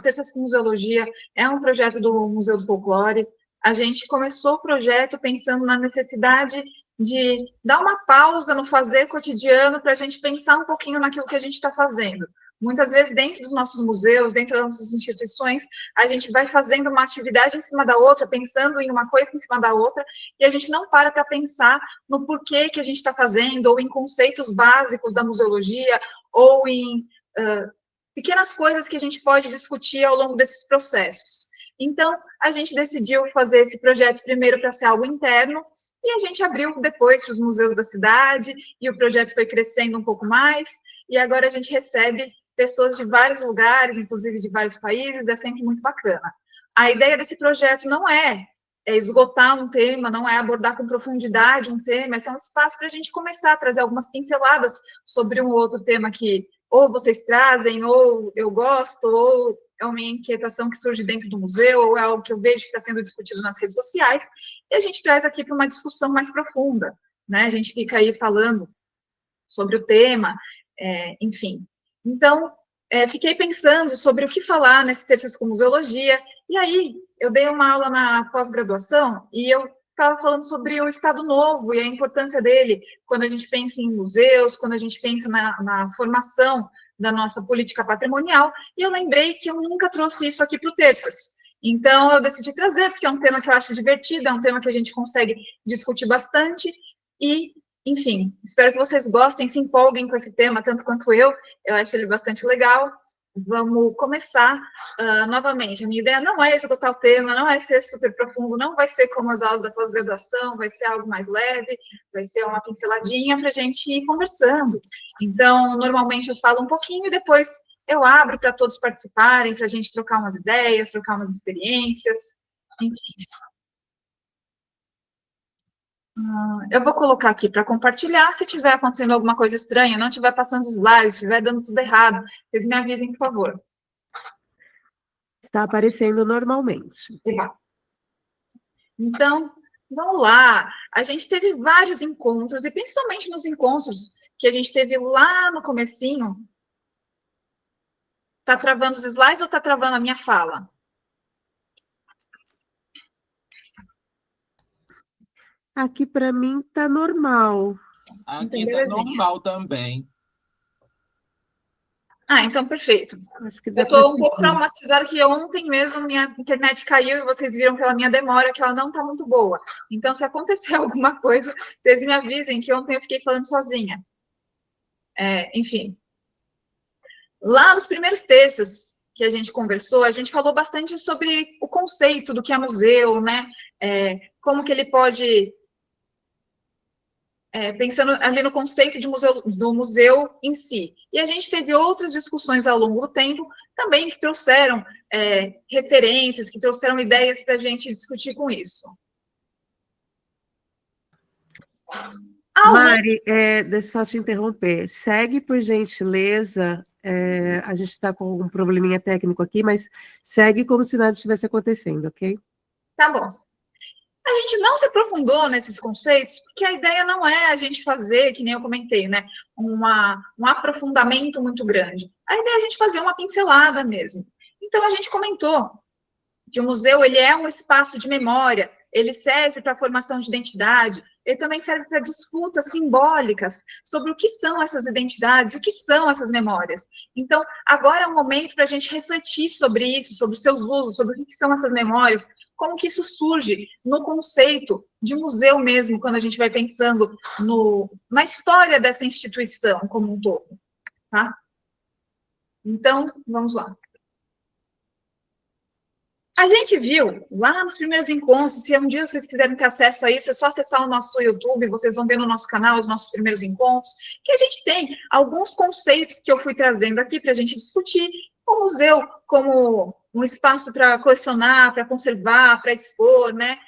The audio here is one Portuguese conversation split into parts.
Terças com Museologia é um projeto do Museu do Folclore. A gente começou o projeto pensando na necessidade de dar uma pausa no fazer cotidiano para a gente pensar um pouquinho naquilo que a gente está fazendo. Muitas vezes, dentro dos nossos museus, dentro das nossas instituições, a gente vai fazendo uma atividade em cima da outra, pensando em uma coisa em cima da outra, e a gente não para pensar no porquê que a gente está fazendo, ou em conceitos básicos da museologia, ou em pequenas coisas que a gente pode discutir ao longo desses processos. Então, a gente decidiu fazer esse projeto primeiro para ser algo interno, e a gente abriu depois para os museus da cidade, e o projeto foi crescendo um pouco mais, e agora a gente recebe pessoas de vários lugares, inclusive de vários países, é sempre muito bacana. A ideia desse projeto não é esgotar um tema, não é abordar com profundidade um tema, é um espaço para a gente começar a trazer algumas pinceladas sobre um outro tema que ou vocês trazem, ou eu gosto, ou é uma inquietação que surge dentro do museu, ou é algo que eu vejo que está sendo discutido nas redes sociais, e a gente traz aqui para uma discussão mais profunda, né? A gente fica aí falando sobre o tema, enfim. Então, fiquei pensando sobre o que falar nesse Terças com Museologia, e aí eu dei uma aula na pós-graduação, e eu estava falando sobre o Estado Novo e a importância dele quando a gente pensa em museus, quando a gente pensa na formação da nossa política patrimonial, e eu lembrei que eu nunca trouxe isso aqui para o Terças. Então, eu decidi trazer, porque é um tema que eu acho divertido, é um tema que a gente consegue discutir bastante, e, enfim, espero que vocês gostem, se empolguem com esse tema, tanto quanto eu acho ele bastante legal. Vamos começar novamente. A minha ideia não é esgotar o tema, não é ser super profundo, não vai ser como as aulas da pós-graduação, vai ser algo mais leve, vai ser uma pinceladinha para a gente ir conversando. Então, normalmente eu falo um pouquinho e depois eu abro para todos participarem, para a gente trocar umas ideias, trocar umas experiências, enfim. Eu vou colocar aqui para compartilhar. Se tiver acontecendo alguma coisa estranha, não estiver passando os slides, estiver dando tudo errado, vocês me avisem, por favor. Está aparecendo normalmente. Então, vamos lá. A gente teve vários encontros, e principalmente nos encontros que a gente teve lá no comecinho. Está travando os slides ou está travando a minha fala? Aqui, para mim, está normal. Aqui está normal também. Então, perfeito. Acho que dá eu estou um pouco traumatizada, que ontem mesmo minha internet caiu e vocês viram pela minha demora que ela não está muito boa. Então, se acontecer alguma coisa, vocês me avisem, que ontem eu fiquei falando sozinha. Enfim. Lá nos primeiros textos que a gente conversou, a gente falou bastante sobre o conceito do que é museu, né? Como que ele pode... pensando ali no conceito de museu, do museu em si. E a gente teve outras discussões ao longo do tempo, também que trouxeram referências, que trouxeram ideias para a gente discutir com isso. Mari, deixa eu só te interromper. Segue, por gentileza. A gente está com um probleminha técnico aqui, mas segue como se nada estivesse acontecendo, ok? Tá bom. A gente não se aprofundou nesses conceitos, porque a ideia não é a gente fazer, que nem eu comentei, né, um aprofundamento muito grande. A ideia é a gente fazer uma pincelada mesmo. Então, a gente comentou que o museu ele é um espaço de memória, ele serve para a formação de identidade, ele também serve para disputas simbólicas sobre o que são essas identidades, o que são essas memórias. Então, agora é um momento para a gente refletir sobre isso, sobre os seus usos, sobre o que são essas memórias, como que isso surge no conceito de museu mesmo, quando a gente vai pensando na história dessa instituição como um todo. Tá? Então, vamos lá. A gente viu lá nos primeiros encontros, se um dia vocês quiserem ter acesso a isso, é só acessar o nosso YouTube, vocês vão ver no nosso canal os nossos primeiros encontros, que a gente tem alguns conceitos que eu fui trazendo aqui para a gente discutir o museu como um espaço para colecionar, para conservar, para expor, né?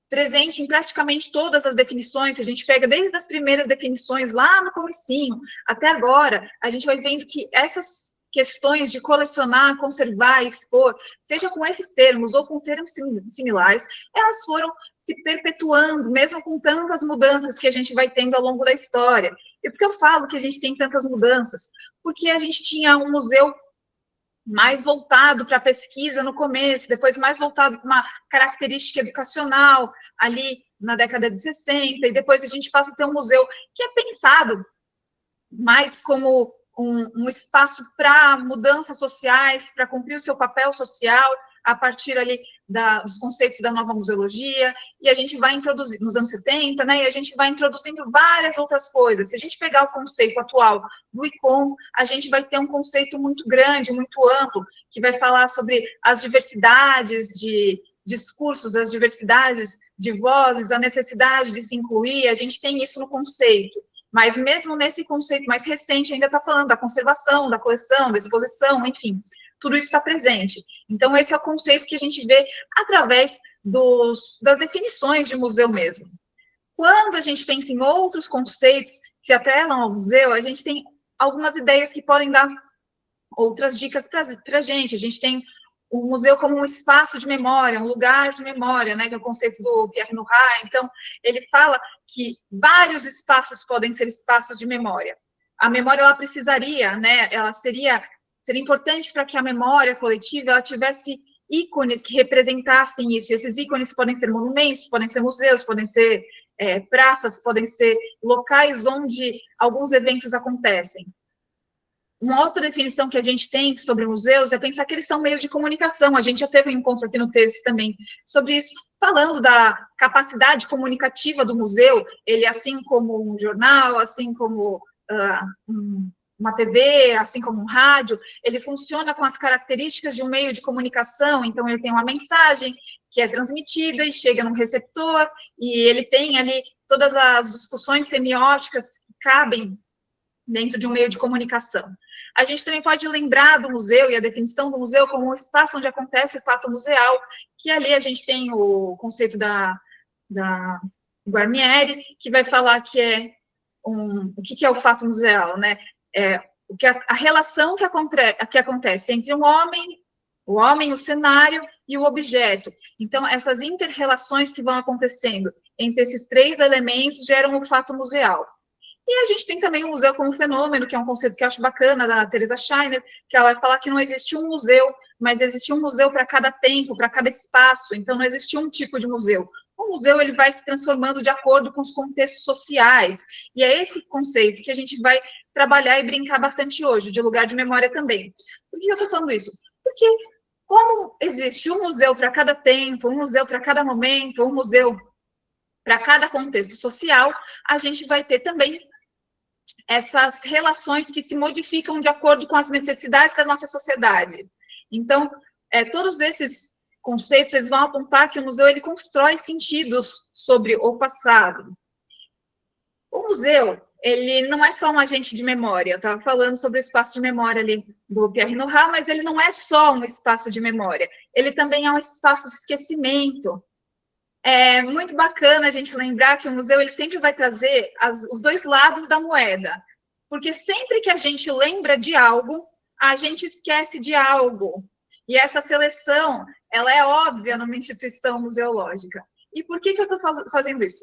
Presente em praticamente todas as definições, se a gente pega desde as primeiras definições lá no comecinho até agora, a gente vai vendo que essas questões de colecionar, conservar, expor, seja com esses termos ou com termos similares, elas foram se perpetuando, mesmo com tantas mudanças que a gente vai tendo ao longo da história. E por que eu falo que a gente tem tantas mudanças? Porque a gente tinha um museu mais voltado para a pesquisa no começo, depois mais voltado para uma característica educacional, ali na década de 60, e depois a gente passa a ter um museu que é pensado mais como um espaço para mudanças sociais, para cumprir o seu papel social, a partir ali dos conceitos da nova museologia, e a gente vai introduzir, nos anos 70, né, e a gente vai introduzindo várias outras coisas. Se a gente pegar o conceito atual do ICOM, a gente vai ter um conceito muito grande, muito amplo, que vai falar sobre as diversidades de discursos, as diversidades de vozes, a necessidade de se incluir, a gente tem isso no conceito. Mas mesmo nesse conceito mais recente, ainda está falando da conservação, da coleção, da exposição, enfim, tudo isso está presente. Então, esse é o conceito que a gente vê através das definições de museu mesmo. Quando a gente pensa em outros conceitos que se atrelam ao museu, a gente tem algumas ideias que podem dar outras dicas para a gente. A gente tem o museu como um espaço de memória, um lugar de memória, né, que é o conceito do Pierre Nora. Então, ele fala que vários espaços podem ser espaços de memória. A memória, ela precisaria, né, ela seria importante para que a memória coletiva ela tivesse ícones que representassem isso. Esses ícones podem ser monumentos, podem ser museus, podem ser praças, podem ser locais onde alguns eventos acontecem. Uma outra definição que a gente tem sobre museus é pensar que eles são meios de comunicação. A gente já teve um encontro aqui no texto também sobre isso, falando da capacidade comunicativa do museu. Ele, assim como um jornal, assim como uma TV, assim como um rádio, ele funciona com as características de um meio de comunicação. Então, ele tem uma mensagem que é transmitida e chega num receptor, e ele tem ali todas as discussões semióticas que cabem dentro de um meio de comunicação. A gente também pode lembrar do museu e a definição do museu como um espaço onde acontece o fato museal, que ali a gente tem o conceito da Guarnieri, que vai falar que é o que é o fato museal, né? A relação que acontece entre o homem, o cenário e o objeto. Então, essas inter-relações que vão acontecendo entre esses três elementos geram o fato museal. E a gente tem também o museu como fenômeno, que é um conceito que eu acho bacana, da Teresa Scheiner, que ela vai falar que não existe um museu, mas existe um museu para cada tempo, para cada espaço. Então, não existe um tipo de museu. O museu ele vai se transformando de acordo com os contextos sociais. E é esse conceito que a gente vai trabalhar e brincar bastante hoje, de lugar de memória também. Por que eu estou falando isso? Porque como existe um museu para cada tempo, um museu para cada momento, um museu para cada contexto social, a gente vai ter também essas relações que se modificam de acordo com as necessidades da nossa sociedade. Então, todos esses conceitos, eles vão apontar que o museu, ele constrói sentidos sobre o passado. O museu, ele não é só um agente de memória. Eu estava falando sobre o espaço de memória ali do Pierre Nora, mas ele não é só um espaço de memória. Ele também é um espaço de esquecimento. É muito bacana a gente lembrar que o museu ele sempre vai trazer os dois lados da moeda, porque sempre que a gente lembra de algo, a gente esquece de algo. E essa seleção, ela é óbvia numa instituição museológica. E por que eu estou fazendo isso?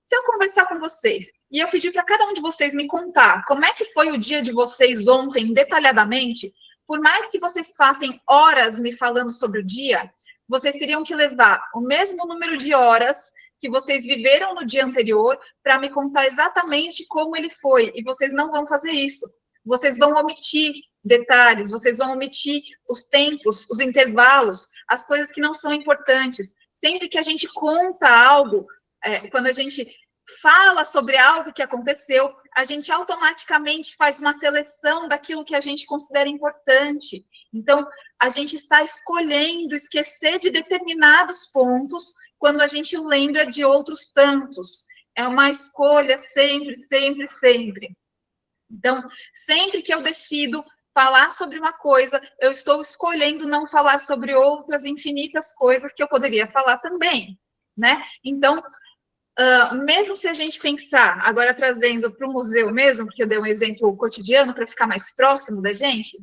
Se eu conversar com vocês e eu pedir para cada um de vocês me contar como é que foi o dia de vocês ontem, detalhadamente, por mais que vocês passem horas me falando sobre o dia, vocês teriam que levar o mesmo número de horas que vocês viveram no dia anterior para me contar exatamente como ele foi. E vocês não vão fazer isso. Vocês vão omitir detalhes, vocês vão omitir os tempos, os intervalos, as coisas que não são importantes. Sempre que a gente conta algo, quando a gente fala sobre algo que aconteceu, a gente automaticamente faz uma seleção daquilo que a gente considera importante. Então, a gente está escolhendo esquecer de determinados pontos quando a gente lembra de outros tantos. É uma escolha sempre, sempre, sempre. Então, sempre que eu decido falar sobre uma coisa, eu estou escolhendo não falar sobre outras infinitas coisas que eu poderia falar também, né? Então, mesmo se a gente pensar, agora trazendo para o museu mesmo, porque eu dei um exemplo cotidiano para ficar mais próximo da gente,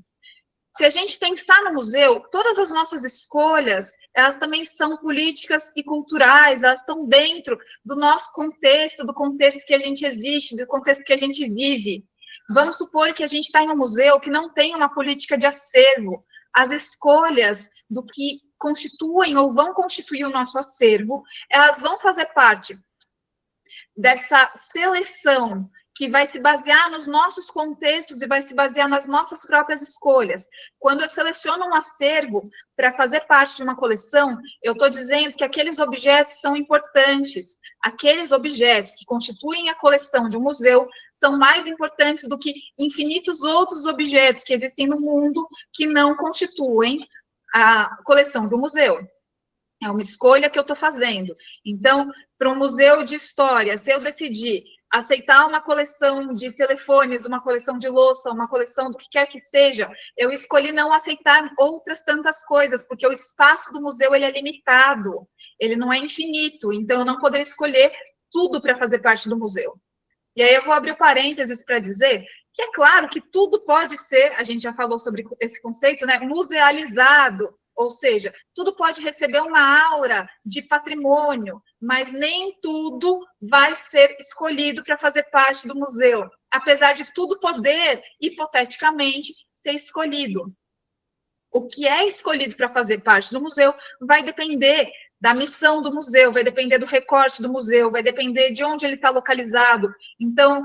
se a gente pensar no museu, todas as nossas escolhas, elas também são políticas e culturais, elas estão dentro do nosso contexto, do contexto que a gente existe, do contexto que a gente vive. Vamos supor que a gente está em um museu que não tem uma política de acervo. As escolhas do que constituem ou vão constituir o nosso acervo, elas vão fazer parte dessa seleção que vai se basear nos nossos contextos e vai se basear nas nossas próprias escolhas. Quando eu seleciono um acervo para fazer parte de uma coleção, eu estou dizendo que aqueles objetos são importantes. Aqueles objetos que constituem a coleção de um museu são mais importantes do que infinitos outros objetos que existem no mundo que não constituem a coleção do museu. É uma escolha que eu estou fazendo. Então, para um museu de história, se eu decidir aceitar uma coleção de telefones, uma coleção de louça, uma coleção do que quer que seja, eu escolhi não aceitar outras tantas coisas, porque o espaço do museu ele é limitado, ele não é infinito, então eu não poderia escolher tudo para fazer parte do museu. E aí eu vou abrir parênteses para dizer que é claro que tudo pode ser, a gente já falou sobre esse conceito, né, musealizado, ou seja, tudo pode receber uma aura de patrimônio, mas nem tudo vai ser escolhido para fazer parte do museu, apesar de tudo poder, hipoteticamente, ser escolhido. O que é escolhido para fazer parte do museu vai depender da missão do museu, vai depender do recorte do museu, vai depender de onde ele está localizado. Então,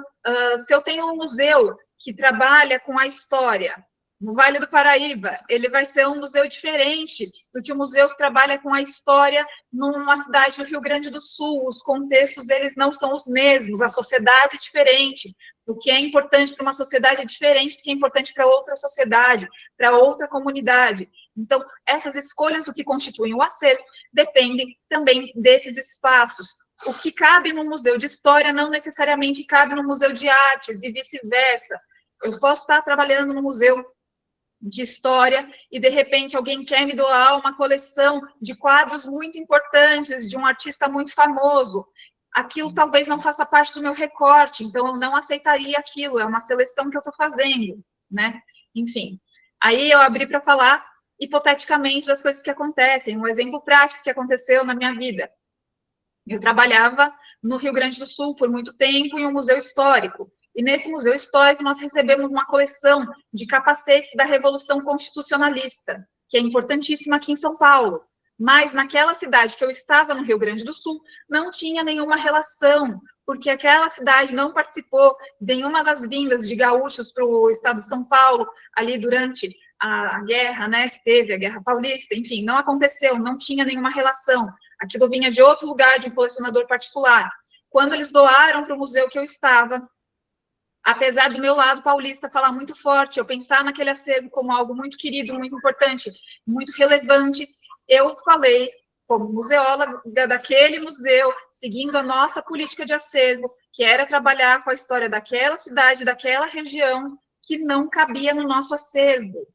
se eu tenho um museu que trabalha com a história, no Vale do Paraíba, ele vai ser um museu diferente do que o museu que trabalha com a história numa cidade do Rio Grande do Sul. Os contextos, eles não são os mesmos, a sociedade é diferente. O que é importante para uma sociedade é diferente do que é importante para outra sociedade, para outra comunidade. Então, essas escolhas do que constituem o acervo dependem também desses espaços. O que cabe no museu de história não necessariamente cabe no museu de artes e vice-versa. Eu posso estar trabalhando no museu de história e, de repente, alguém quer me doar uma coleção de quadros muito importantes de um artista muito famoso. Aquilo talvez não faça parte do meu recorte, então eu não aceitaria aquilo, é uma seleção que eu estou fazendo, né? Enfim, aí eu abri para falar, hipoteticamente, das coisas que acontecem, um exemplo prático que aconteceu na minha vida. Eu trabalhava no Rio Grande do Sul por muito tempo em um museu histórico, e nesse museu histórico nós recebemos uma coleção de capacetes da Revolução Constitucionalista, que é importantíssima aqui em São Paulo. Mas naquela cidade que eu estava, no Rio Grande do Sul, não tinha nenhuma relação, porque aquela cidade não participou de nenhuma das vindas de gaúchos para o estado de São Paulo, ali durante a guerra, né, que teve, a Guerra Paulista, enfim, não aconteceu, não tinha nenhuma relação. Aquilo vinha de outro lugar, de um colecionador particular. Quando eles doaram para o museu que eu estava, apesar do meu lado paulista falar muito forte, eu pensar naquele acervo como algo muito querido, muito importante, muito relevante, eu falei, como museóloga daquele museu, seguindo a nossa política de acervo, que era trabalhar com a história daquela cidade, daquela região, que não cabia no nosso acervo.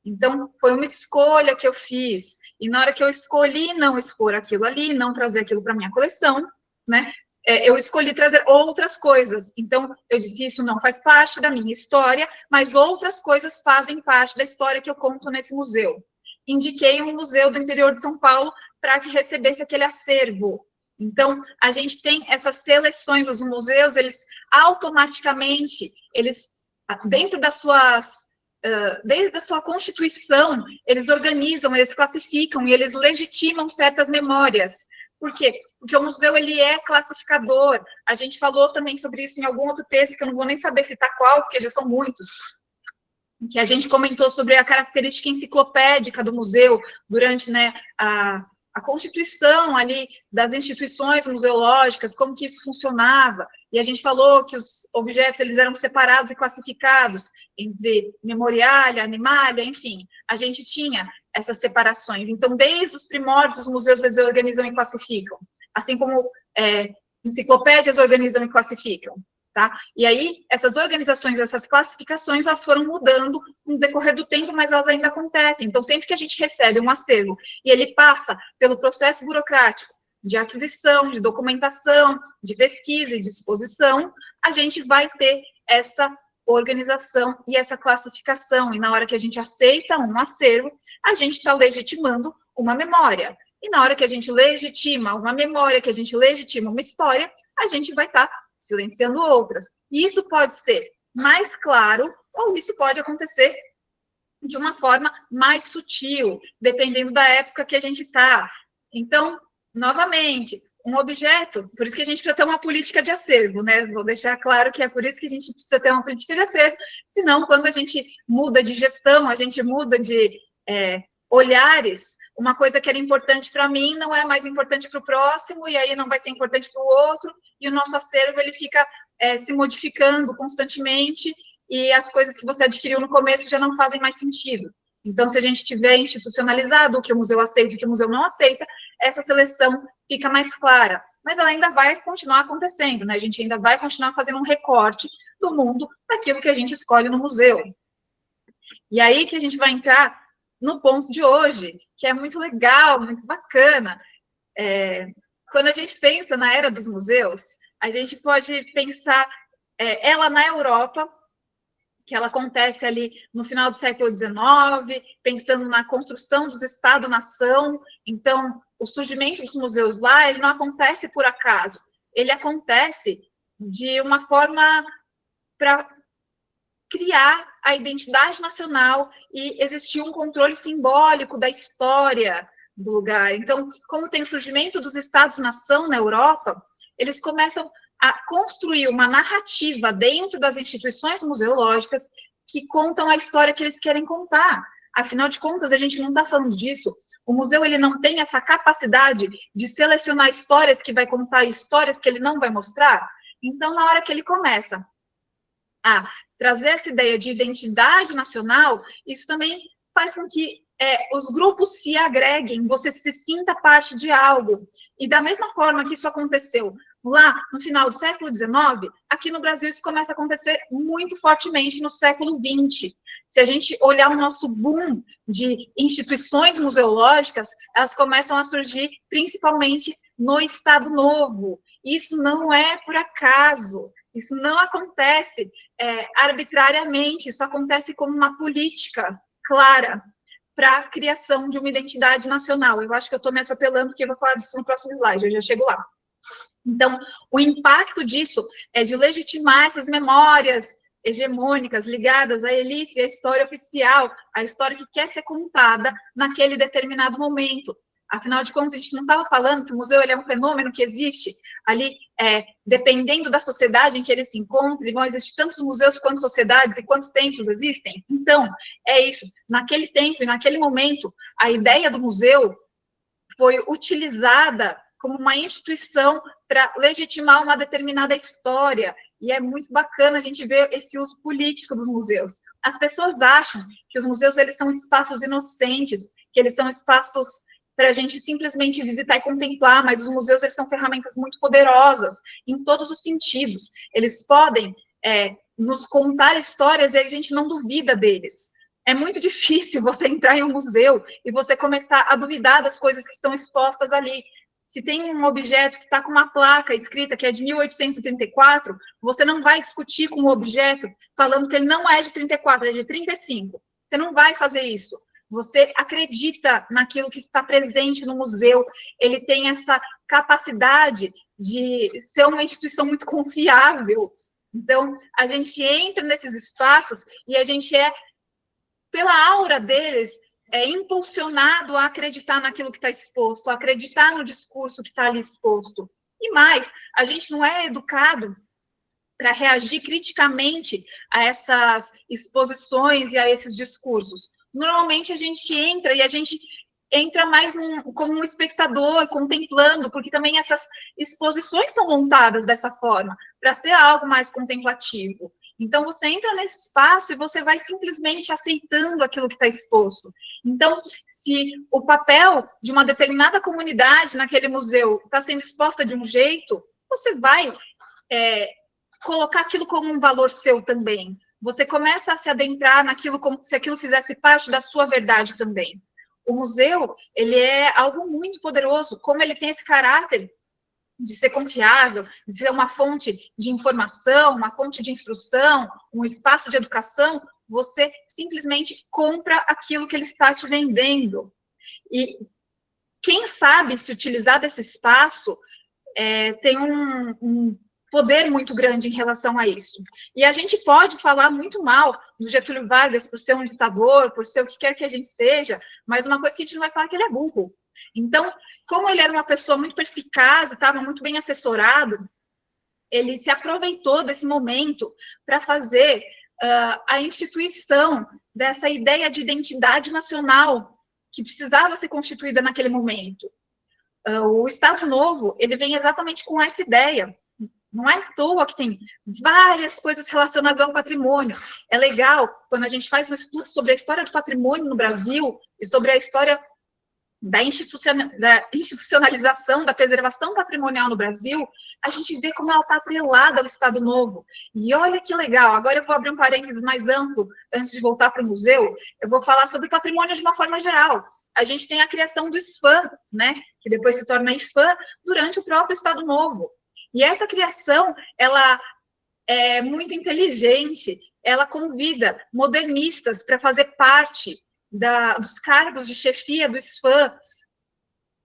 Então, foi uma escolha que eu fiz, e na hora que eu escolhi não expor aquilo ali, não trazer aquilo para minha coleção, né, eu escolhi trazer outras coisas. Então, eu disse, isso não faz parte da minha história, mas outras coisas fazem parte da história que eu conto nesse museu. Indiquei um museu do interior de São Paulo para que recebesse aquele acervo. Então, a gente tem essas seleções, os museus, eles automaticamente, eles, dentro das suas, desde a sua constituição, eles organizam, eles classificam e eles legitimam certas memórias. Por quê? Porque o museu, ele é classificador. A gente falou também sobre isso em algum outro texto, que eu não vou nem saber citar qual, porque já são muitos, que a gente comentou sobre a característica enciclopédica do museu durante, né, a constituição ali das instituições museológicas, como que isso funcionava, e a gente falou que os objetos, eles eram separados e classificados entre memoriália, animália, enfim, a gente tinha essas separações. Então, desde os primórdios, os museus eles organizam e classificam, assim como enciclopédias organizam e classificam. Tá? E aí, essas organizações, essas classificações, elas foram mudando no decorrer do tempo, mas elas ainda acontecem. Então, sempre que a gente recebe um acervo e ele passa pelo processo burocrático de aquisição, de documentação, de pesquisa e de exposição, a gente vai ter essa organização e essa classificação. E na hora que a gente aceita um acervo, a gente está legitimando uma memória. E na hora que a gente legitima uma memória, que a gente legitima uma história, a gente vai estar silenciando outras. E isso pode ser mais claro, ou isso pode acontecer de uma forma mais sutil, dependendo da época que a gente está. Então, novamente, um objeto, por isso que a gente precisa ter uma política de acervo, né? Vou deixar claro que é por isso que a gente precisa ter uma política de acervo, senão, quando a gente muda de gestão, a gente muda de olhares, uma coisa que era importante para mim não é mais importante para o próximo, e aí não vai ser importante para o outro, e o nosso acervo ele fica se modificando constantemente, e as coisas que você adquiriu no começo já não fazem mais sentido. Então, se a gente tiver institucionalizado o que o museu aceita e o que o museu não aceita, essa seleção fica mais clara. Mas ela ainda vai continuar acontecendo, né? A gente ainda vai continuar fazendo um recorte do mundo daquilo que a gente escolhe no museu. E aí que a gente vai entrar no ponto de hoje, que é muito legal, muito bacana. Quando a gente pensa na era dos museus, a gente pode pensar ela na Europa, que ela acontece ali no final do século XIX, pensando na construção dos Estado-nação. Então, o surgimento dos museus lá, ele não acontece por acaso, ele acontece de uma forma para criar a identidade nacional e existir um controle simbólico da história do lugar. Então, como tem o surgimento dos Estados-nação na Europa, eles começam a construir uma narrativa dentro das instituições museológicas que contam a história que eles querem contar. Afinal de contas, a gente não está falando disso. O museu ele não tem essa capacidade de selecionar histórias que vai contar, histórias que ele não vai mostrar. Então, na hora que ele começa a trazer essa ideia de identidade nacional, isso também faz com que os grupos se agreguem, você se sinta parte de algo. E da mesma forma que isso aconteceu lá no final do século XIX, aqui no Brasil isso começa a acontecer muito fortemente no século XX. Se a gente olhar o nosso boom de instituições museológicas, elas começam a surgir principalmente no Estado Novo. Isso não é por acaso, isso não acontece arbitrariamente, isso acontece como uma política clara para a criação de uma identidade nacional. Eu acho que eu estou me atropelando, porque eu vou falar disso no próximo slide, eu já chego lá. Então, o impacto disso é de legitimar essas memórias hegemônicas ligadas à elite, à história oficial, à história que quer ser contada naquele determinado momento. Afinal de contas, a gente não estava falando que o museu ele é um fenômeno que existe ali, dependendo da sociedade em que ele se encontra, e vão existir tantos museus quanto sociedades e quantos templos existem. Então, é isso. Naquele tempo e naquele momento, a ideia do museu foi utilizada como uma instituição para legitimar uma determinada história, e é muito bacana a gente ver esse uso político dos museus. As pessoas acham que os museus eles são espaços inocentes, que eles são espaços para a gente simplesmente visitar e contemplar, mas os museus eles são ferramentas muito poderosas, em todos os sentidos. Eles podem nos contar histórias e a gente não duvida deles. É muito difícil você entrar em um museu e você começar a duvidar das coisas que estão expostas ali. Se tem um objeto que está com uma placa escrita que é de 1834, você não vai discutir com o objeto falando que ele não é de 34, é de 35. Você não vai fazer isso. Você acredita naquilo que está presente no museu, ele tem essa capacidade de ser uma instituição muito confiável. Então, a gente entra nesses espaços e a gente pela aura deles, impulsionado a acreditar naquilo que está exposto, a acreditar no discurso que está ali exposto. E mais, a gente não é educado para reagir criticamente a essas exposições e a esses discursos. Normalmente a gente entra mais como um espectador, contemplando, porque também essas exposições são montadas dessa forma, para ser algo mais contemplativo. Então, você entra nesse espaço e você vai simplesmente aceitando aquilo que está exposto. Então, se o papel de uma determinada comunidade naquele museu está sendo exposta de um jeito, você vai colocar aquilo como um valor seu também. Você começa a se adentrar naquilo como se aquilo fizesse parte da sua verdade também. O museu, ele é algo muito poderoso, como ele tem esse caráter de ser confiável, de ser uma fonte de informação, uma fonte de instrução, um espaço de educação, você simplesmente compra aquilo que ele está te vendendo. E quem sabe se utilizar desse espaço tem um poder muito grande em relação a isso. E a gente pode falar muito mal do Getúlio Vargas por ser um ditador, por ser o que quer que a gente seja, mas uma coisa que a gente não vai falar é que ele é burro. Então, como ele era uma pessoa muito perspicaz, estava muito bem assessorado, ele se aproveitou desse momento para fazer a instituição dessa ideia de identidade nacional que precisava ser constituída naquele momento. O Estado Novo, ele vem exatamente com essa ideia. Não é à toa que tem várias coisas relacionadas ao patrimônio. É legal, quando a gente faz um estudo sobre a história do patrimônio no Brasil e sobre a história da institucionalização, da preservação patrimonial no Brasil, a gente vê como ela está atrelada ao Estado Novo. E olha que legal, agora eu vou abrir um parênteses mais amplo, antes de voltar para o museu, eu vou falar sobre patrimônio de uma forma geral. A gente tem a criação do SFAM, né, que depois se torna IFAM, durante o próprio Estado Novo. E essa criação, ela é muito inteligente, ela convida modernistas para fazer parte dos cargos de chefia do SFAM,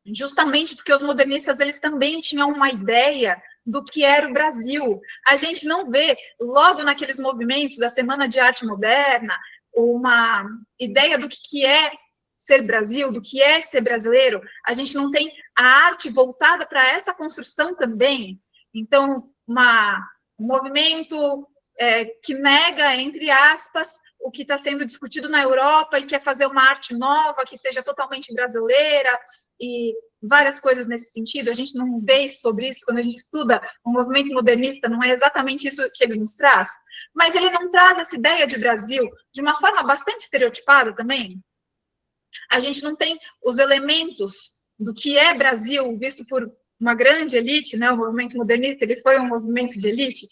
justamente porque os modernistas, eles também tinham uma ideia do que era o Brasil. A gente não vê, logo naqueles movimentos da Semana de Arte Moderna, uma ideia do que é ser Brasil, do que é ser brasileiro. A gente não tem a arte voltada para essa construção também. Então, um movimento que nega, entre aspas, o que está sendo discutido na Europa e quer fazer uma arte nova, que seja totalmente brasileira, e várias coisas nesse sentido. A gente não vê sobre isso quando a gente estuda o movimento modernista, não é exatamente isso que ele nos traz, mas ele não traz essa ideia de Brasil de uma forma bastante estereotipada também. A gente não tem os elementos do que é Brasil visto por uma grande elite, né? O movimento modernista, ele foi um movimento de elite,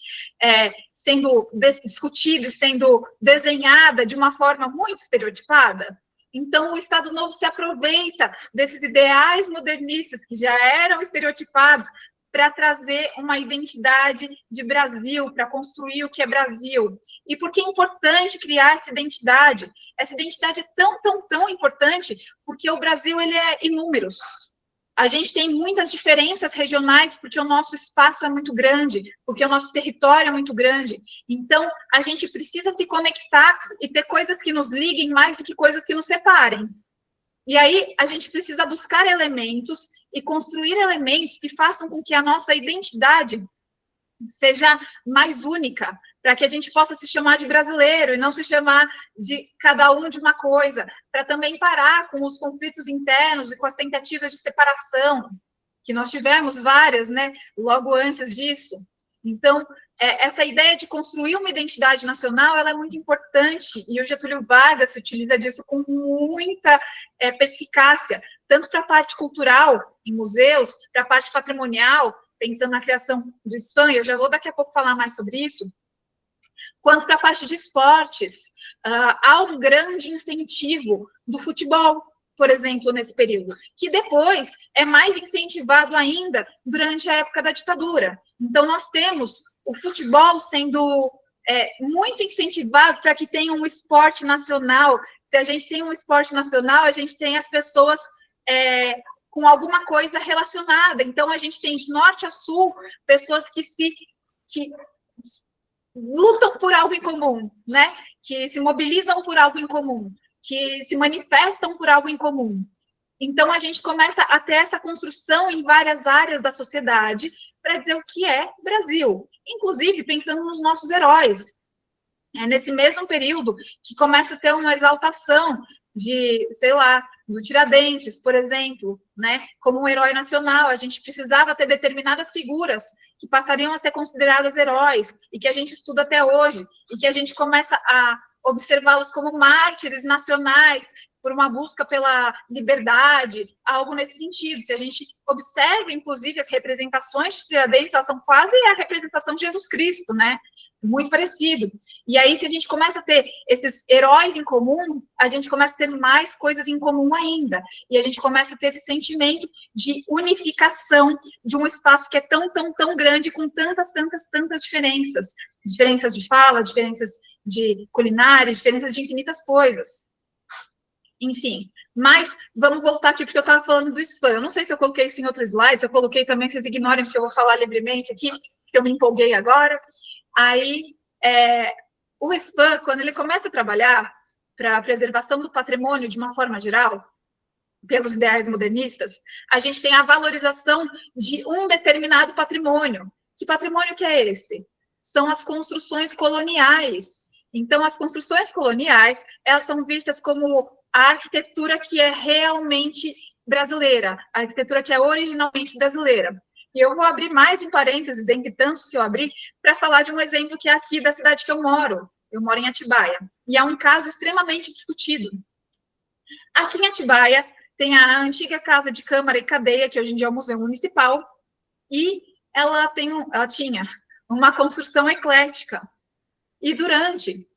sendo discutido, sendo desenhada de uma forma muito estereotipada. Então, o Estado Novo se aproveita desses ideais modernistas que já eram estereotipados para trazer uma identidade de Brasil, para construir o que é Brasil. E por que é importante criar essa identidade? Essa identidade é tão, tão, tão importante porque o Brasil, ele é inúmeros. A gente tem muitas diferenças regionais porque o nosso espaço é muito grande, porque o nosso território é muito grande. Então, a gente precisa se conectar e ter coisas que nos liguem mais do que coisas que nos separem. E aí, a gente precisa buscar elementos e construir elementos que façam com que a nossa identidade seja mais única, para que a gente possa se chamar de brasileiro e não se chamar de cada um de uma coisa, para também parar com os conflitos internos e com as tentativas de separação, que nós tivemos várias, né, logo antes disso. Então, essa ideia de construir uma identidade nacional, ela é muito importante, e o Getúlio Vargas se utiliza disso com muita perspicácia, tanto para a parte cultural, em museus, para a parte patrimonial, pensando na criação do SFAM, eu já vou daqui a pouco falar mais sobre isso, quanto para a parte de esportes. Há um grande incentivo do futebol, por exemplo, nesse período, que depois é mais incentivado ainda durante a época da ditadura. Então, nós temos o futebol sendo muito incentivado para que tenha um esporte nacional. Se a gente tem um esporte nacional, a gente tem as pessoas com alguma coisa relacionada. Então, a gente tem de norte a sul pessoas que lutam por algo em comum, né? Que se mobilizam por algo em comum, que se manifestam por algo em comum. Então, a gente começa a ter essa construção em várias áreas da sociedade para dizer o que é Brasil, inclusive pensando nos nossos heróis. É nesse mesmo período que começa a ter uma exaltação de, sei lá, do Tiradentes, por exemplo, né, como um herói nacional. A gente precisava ter determinadas figuras que passariam a ser consideradas heróis e que a gente estuda até hoje e que a gente começa a observá-los como mártires nacionais por uma busca pela liberdade, algo nesse sentido. Se a gente observa, inclusive, as representações de Tiradentes, elas são quase a representação de Jesus Cristo, né? Muito parecido. E aí, se a gente começa a ter esses heróis em comum, a gente começa a ter mais coisas em comum ainda. E a gente começa a ter esse sentimento de unificação de um espaço que é tão, tão, tão grande, com tantas, tantas, tantas diferenças. Diferenças de fala, diferenças de culinária, diferenças de infinitas coisas. Enfim, mas vamos voltar aqui, porque eu estava falando do SFAM. Eu não sei se eu coloquei isso em outros slides, eu coloquei também, vocês ignorem, porque eu vou falar livremente aqui. que eu me empolguei agora. Aí, o SPAM, quando ele começa a trabalhar para a preservação do patrimônio de uma forma geral, pelos ideais modernistas, a gente tem a valorização de um determinado patrimônio. Que patrimônio que é esse? São as construções coloniais. Então, as construções coloniais, elas são vistas como a arquitetura que é realmente brasileira, a arquitetura que é originalmente brasileira. E eu vou abrir mais um parênteses, entre tantos que eu abri, para falar de um exemplo que é aqui da cidade que eu moro. Eu moro em Atibaia. E é um caso extremamente discutido. Aqui em Atibaia, tem a antiga Casa de Câmara e Cadeia, que hoje em dia é o Museu Municipal, e ela tinha uma construção eclética. E durante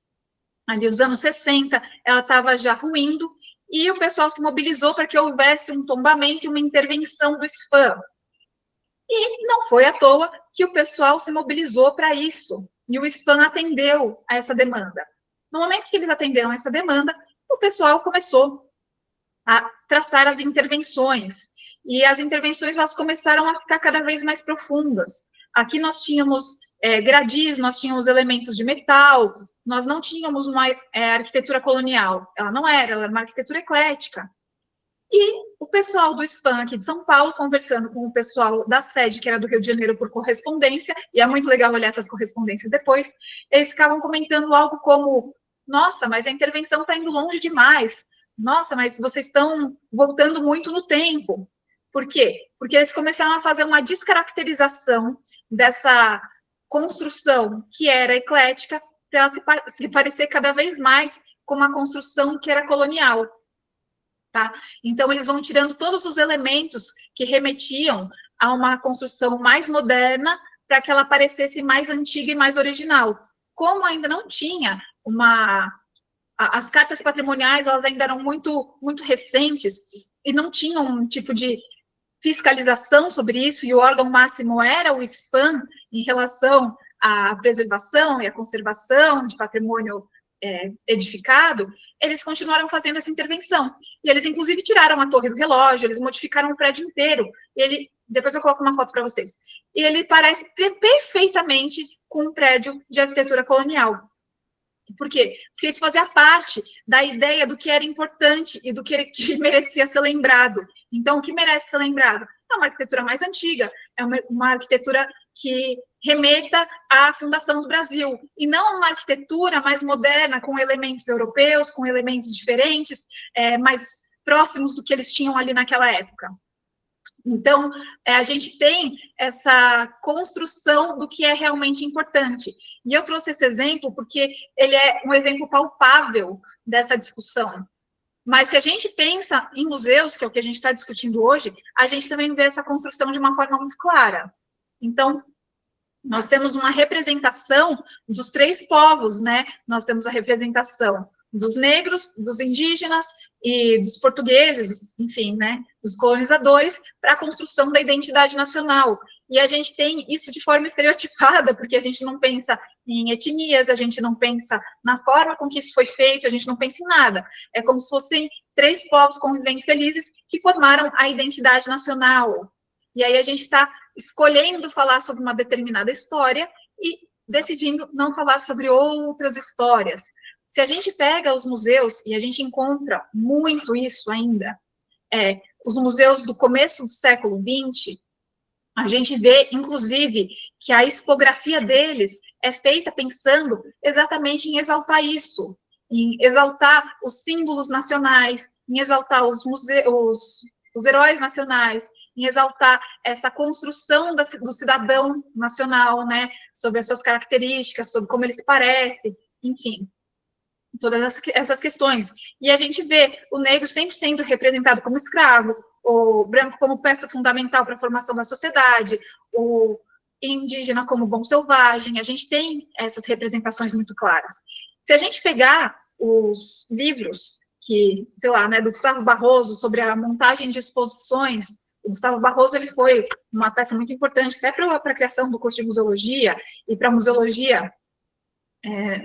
ali os anos 60, ela estava já ruindo, e o pessoal se mobilizou para que houvesse um tombamento e uma intervenção do SPAM. E não foi à toa que o pessoal se mobilizou para isso, e o SPAM atendeu a essa demanda. No momento que eles atenderam essa demanda, o pessoal começou a traçar as intervenções, e as intervenções elas começaram a ficar cada vez mais profundas. Aqui nós tínhamos gradis, nós tínhamos elementos de metal, nós não tínhamos uma arquitetura colonial, ela era uma arquitetura eclética. E o pessoal do SPAM aqui de São Paulo, conversando com o pessoal da sede, que era do Rio de Janeiro por correspondência, e é muito legal olhar essas correspondências depois, eles ficavam comentando algo como, nossa, mas a intervenção está indo longe demais, nossa, mas vocês estão voltando muito no tempo. Por quê? Porque eles começaram a fazer uma descaracterização dessa construção que era eclética para ela se parecer cada vez mais com uma construção que era colonial. Tá? Então, eles vão tirando todos os elementos que remetiam a uma construção mais moderna para que ela parecesse mais antiga e mais original. Como ainda não tinha as cartas patrimoniais, elas ainda eram muito, muito recentes e não tinham um tipo de fiscalização sobre isso, e o órgão máximo era o SPAM em relação à preservação e à conservação de patrimônio edificado, eles continuaram fazendo essa intervenção. E eles, inclusive, tiraram a torre do relógio, eles modificaram o prédio inteiro. Depois eu coloco uma foto para vocês. E ele parece perfeitamente com um prédio de arquitetura colonial. Por quê? Porque isso fazia parte da ideia do que era importante e do que merecia ser lembrado. Então, o que merece ser lembrado? É uma arquitetura mais antiga, é uma arquitetura que remeta à fundação do Brasil, e não uma arquitetura mais moderna, com elementos europeus, com elementos diferentes, mais próximos do que eles tinham ali naquela época. Então, a gente tem essa construção do que é realmente importante. E eu trouxe esse exemplo porque ele é um exemplo palpável dessa discussão. Mas se a gente pensa em museus, que é o que a gente está discutindo hoje, a gente também vê essa construção de uma forma muito clara. Então, nós temos uma representação dos três povos, né? Nós temos a representação dos negros, dos indígenas e dos portugueses, enfim, né, dos colonizadores, para a construção da identidade nacional. E a gente tem isso de forma estereotipada, porque a gente não pensa em etnias, a gente não pensa na forma com que isso foi feito, a gente não pensa em nada. É como se fossem três povos conviventes felizes que formaram a identidade nacional. E aí a gente está escolhendo falar sobre uma determinada história e decidindo não falar sobre outras histórias. Se a gente pega os museus, e a gente encontra muito isso ainda, os museus do começo do século XX, a gente vê, inclusive, que a expografia deles é feita pensando exatamente em exaltar isso, em exaltar os símbolos nacionais, em exaltar os heróis nacionais, em exaltar essa construção do cidadão nacional, né, sobre as suas características, sobre como ele se parece, enfim. Todas essas questões. E a gente vê o negro sempre sendo representado como escravo, o branco como peça fundamental para a formação da sociedade, o indígena como bom selvagem. A gente tem essas representações muito claras. Se a gente pegar os livros que, sei lá, né, do Gustavo Barroso sobre a montagem de exposições, o Gustavo Barroso ele foi uma peça muito importante até para a criação do curso de museologia e para a museologia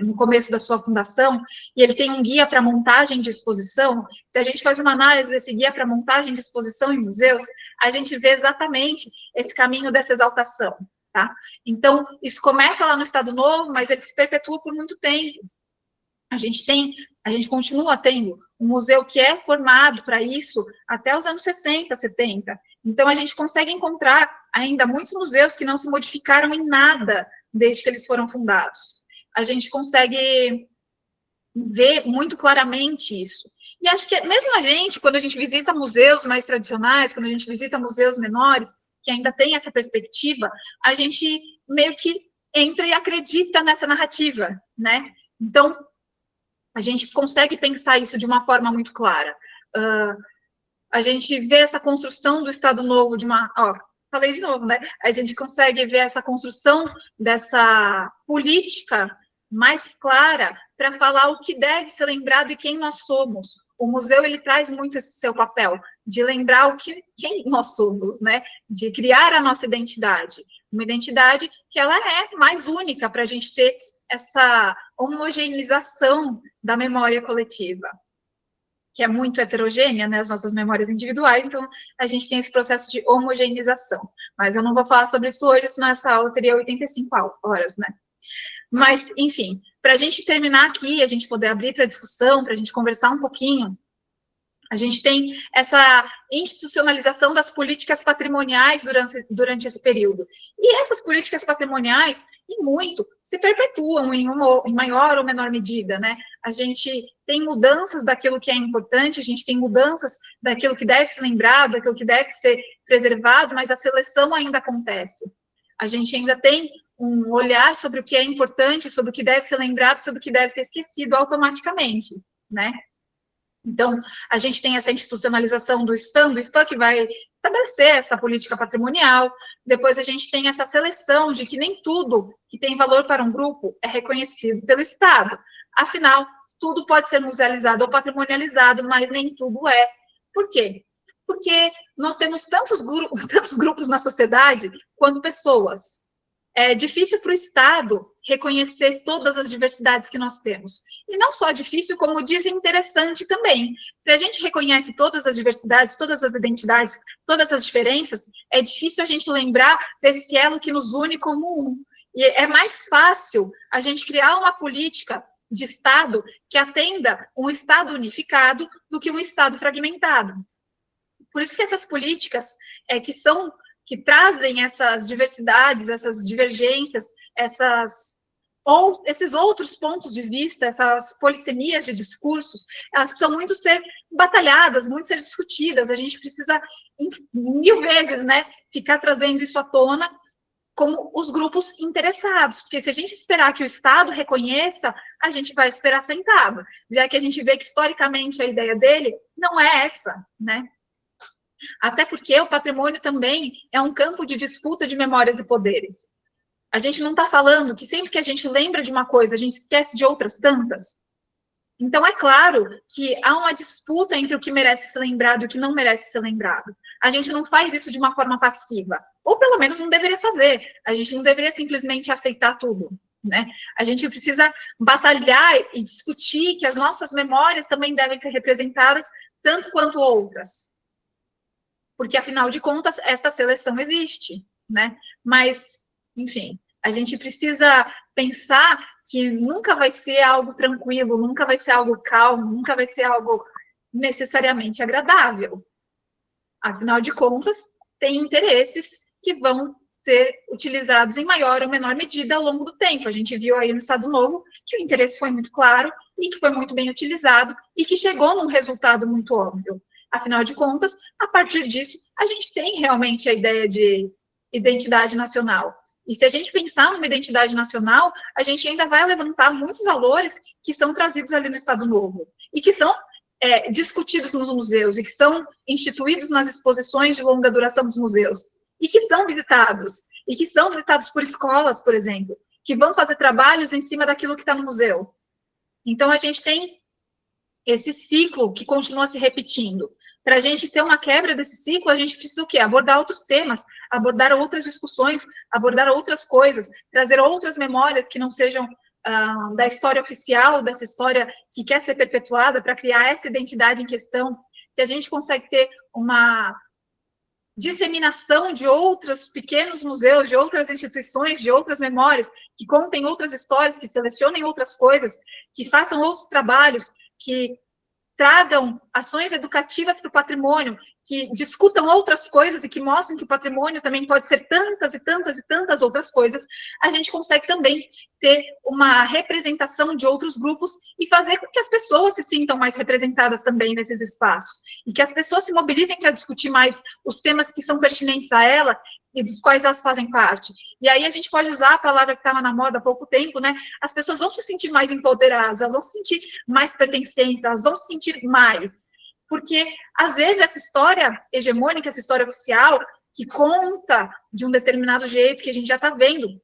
no começo da sua fundação, e ele tem um guia para montagem de exposição. Se a gente faz uma análise desse guia para montagem de exposição em museus, a gente vê exatamente esse caminho dessa exaltação. tá? Então, isso começa lá no Estado Novo, mas ele se perpetua por muito tempo. A gente continua tendo um museu que é formado para isso até os anos 60, 70. Então, a gente consegue encontrar ainda muitos museus que não se modificaram em nada desde que eles foram fundados. A gente consegue ver muito claramente isso. E acho que mesmo a gente, quando a gente visita museus mais tradicionais, quando a gente visita museus menores, que ainda tem essa perspectiva, a gente meio que entra e acredita nessa narrativa, né? Então, a gente consegue pensar isso de uma forma muito clara. A gente vê essa construção do Estado Novo de uma... falei de novo, né? A gente consegue ver essa construção dessa política mais clara para falar o que deve ser lembrado e quem nós somos. O museu, ele traz muito esse seu papel, de lembrar quem nós somos, né? De criar a nossa identidade. Uma identidade que ela é mais única para a gente ter essa homogeneização da memória coletiva, que é muito heterogênea, né, as nossas memórias individuais, então a gente tem esse processo de homogeneização. Mas eu não vou falar sobre isso hoje, senão essa aula teria 85 horas, né? Mas, enfim, para a gente terminar aqui, a gente poder abrir para discussão, para a gente conversar um pouquinho, a gente tem essa institucionalização das políticas patrimoniais durante esse período. E essas políticas patrimoniais, em muito, se perpetuam em maior ou menor medida, né? A gente tem mudanças daquilo que é importante, a gente tem mudanças daquilo que deve ser lembrado, daquilo que deve ser preservado, mas a seleção ainda acontece. A gente ainda tem um olhar sobre o que é importante, sobre o que deve ser lembrado, sobre o que deve ser esquecido automaticamente, né? Então, a gente tem essa institucionalização do SPAM, do IFAM, que vai estabelecer essa política patrimonial. Depois, a gente tem essa seleção de que nem tudo que tem valor para um grupo é reconhecido pelo Estado. Afinal, tudo pode ser musealizado ou patrimonializado, mas nem tudo é. Por quê? Porque nós temos tantos grupos na sociedade quanto pessoas. É difícil para o Estado reconhecer todas as diversidades que nós temos. E não só difícil, como desinteressante também. Se a gente reconhece todas as diversidades, todas as identidades, todas as diferenças, é difícil a gente lembrar desse elo que nos une como um. E é mais fácil a gente criar uma política de Estado que atenda um Estado unificado do que um Estado fragmentado. Por isso que essas políticas que trazem essas diversidades, essas divergências, esses outros pontos de vista, essas polissemias de discursos, elas precisam muito ser batalhadas, muito ser discutidas. A gente precisa, 1000 vezes, né, ficar trazendo isso à tona como os grupos interessados, porque se a gente esperar que o Estado reconheça, a gente vai esperar sentado, já que a gente vê que, historicamente, a ideia dele não é essa, né? Até porque o patrimônio também é um campo de disputa de memórias e poderes. A gente não está falando que sempre que a gente lembra de uma coisa, a gente esquece de outras tantas. Então, é claro que há uma disputa entre o que merece ser lembrado e o que não merece ser lembrado. A gente não faz isso de uma forma passiva, ou pelo menos não deveria fazer. A gente não deveria simplesmente aceitar tudo, né? A gente precisa batalhar e discutir que as nossas memórias também devem ser representadas tanto quanto outras. Porque, afinal de contas, esta seleção existe, né? Mas, enfim, a gente precisa pensar que nunca vai ser algo tranquilo, nunca vai ser algo calmo, nunca vai ser algo necessariamente agradável. Afinal de contas, tem interesses que vão ser utilizados em maior ou menor medida ao longo do tempo. A gente viu aí no Estado Novo que o interesse foi muito claro e que foi muito bem utilizado e que chegou num resultado muito óbvio. Afinal de contas, a partir disso, a gente tem realmente a ideia de identidade nacional. E se a gente pensar numa identidade nacional, a gente ainda vai levantar muitos valores que são trazidos ali no Estado Novo e que são discutidos nos museus e que são instituídos nas exposições de longa duração dos museus e que são visitados por escolas, por exemplo, que vão fazer trabalhos em cima daquilo que está no museu. Então, a gente tem esse ciclo que continua se repetindo. Para a gente ter uma quebra desse ciclo, a gente precisa o quê? Abordar outros temas, abordar outras discussões, abordar outras coisas, trazer outras memórias que não sejam da história oficial, dessa história que quer ser perpetuada, para criar essa identidade em questão. Se a gente consegue ter uma disseminação de outros pequenos museus, de outras instituições, de outras memórias, que contem outras histórias, que selecionem outras coisas, que façam outros trabalhos, que tragam ações educativas para o patrimônio, que discutam outras coisas e que mostrem que o patrimônio também pode ser tantas e tantas e tantas outras coisas, a gente consegue também ter uma representação de outros grupos e fazer com que as pessoas se sintam mais representadas também nesses espaços, e que as pessoas se mobilizem para discutir mais os temas que são pertinentes a ela e dos quais elas fazem parte. E aí a gente pode usar a palavra que estava na moda há pouco tempo, né? As pessoas vão se sentir mais empoderadas, elas vão se sentir mais pertencentes, elas vão se sentir mais. Porque, às vezes, essa história hegemônica, essa história oficial, que conta de um determinado jeito que a gente já está vendo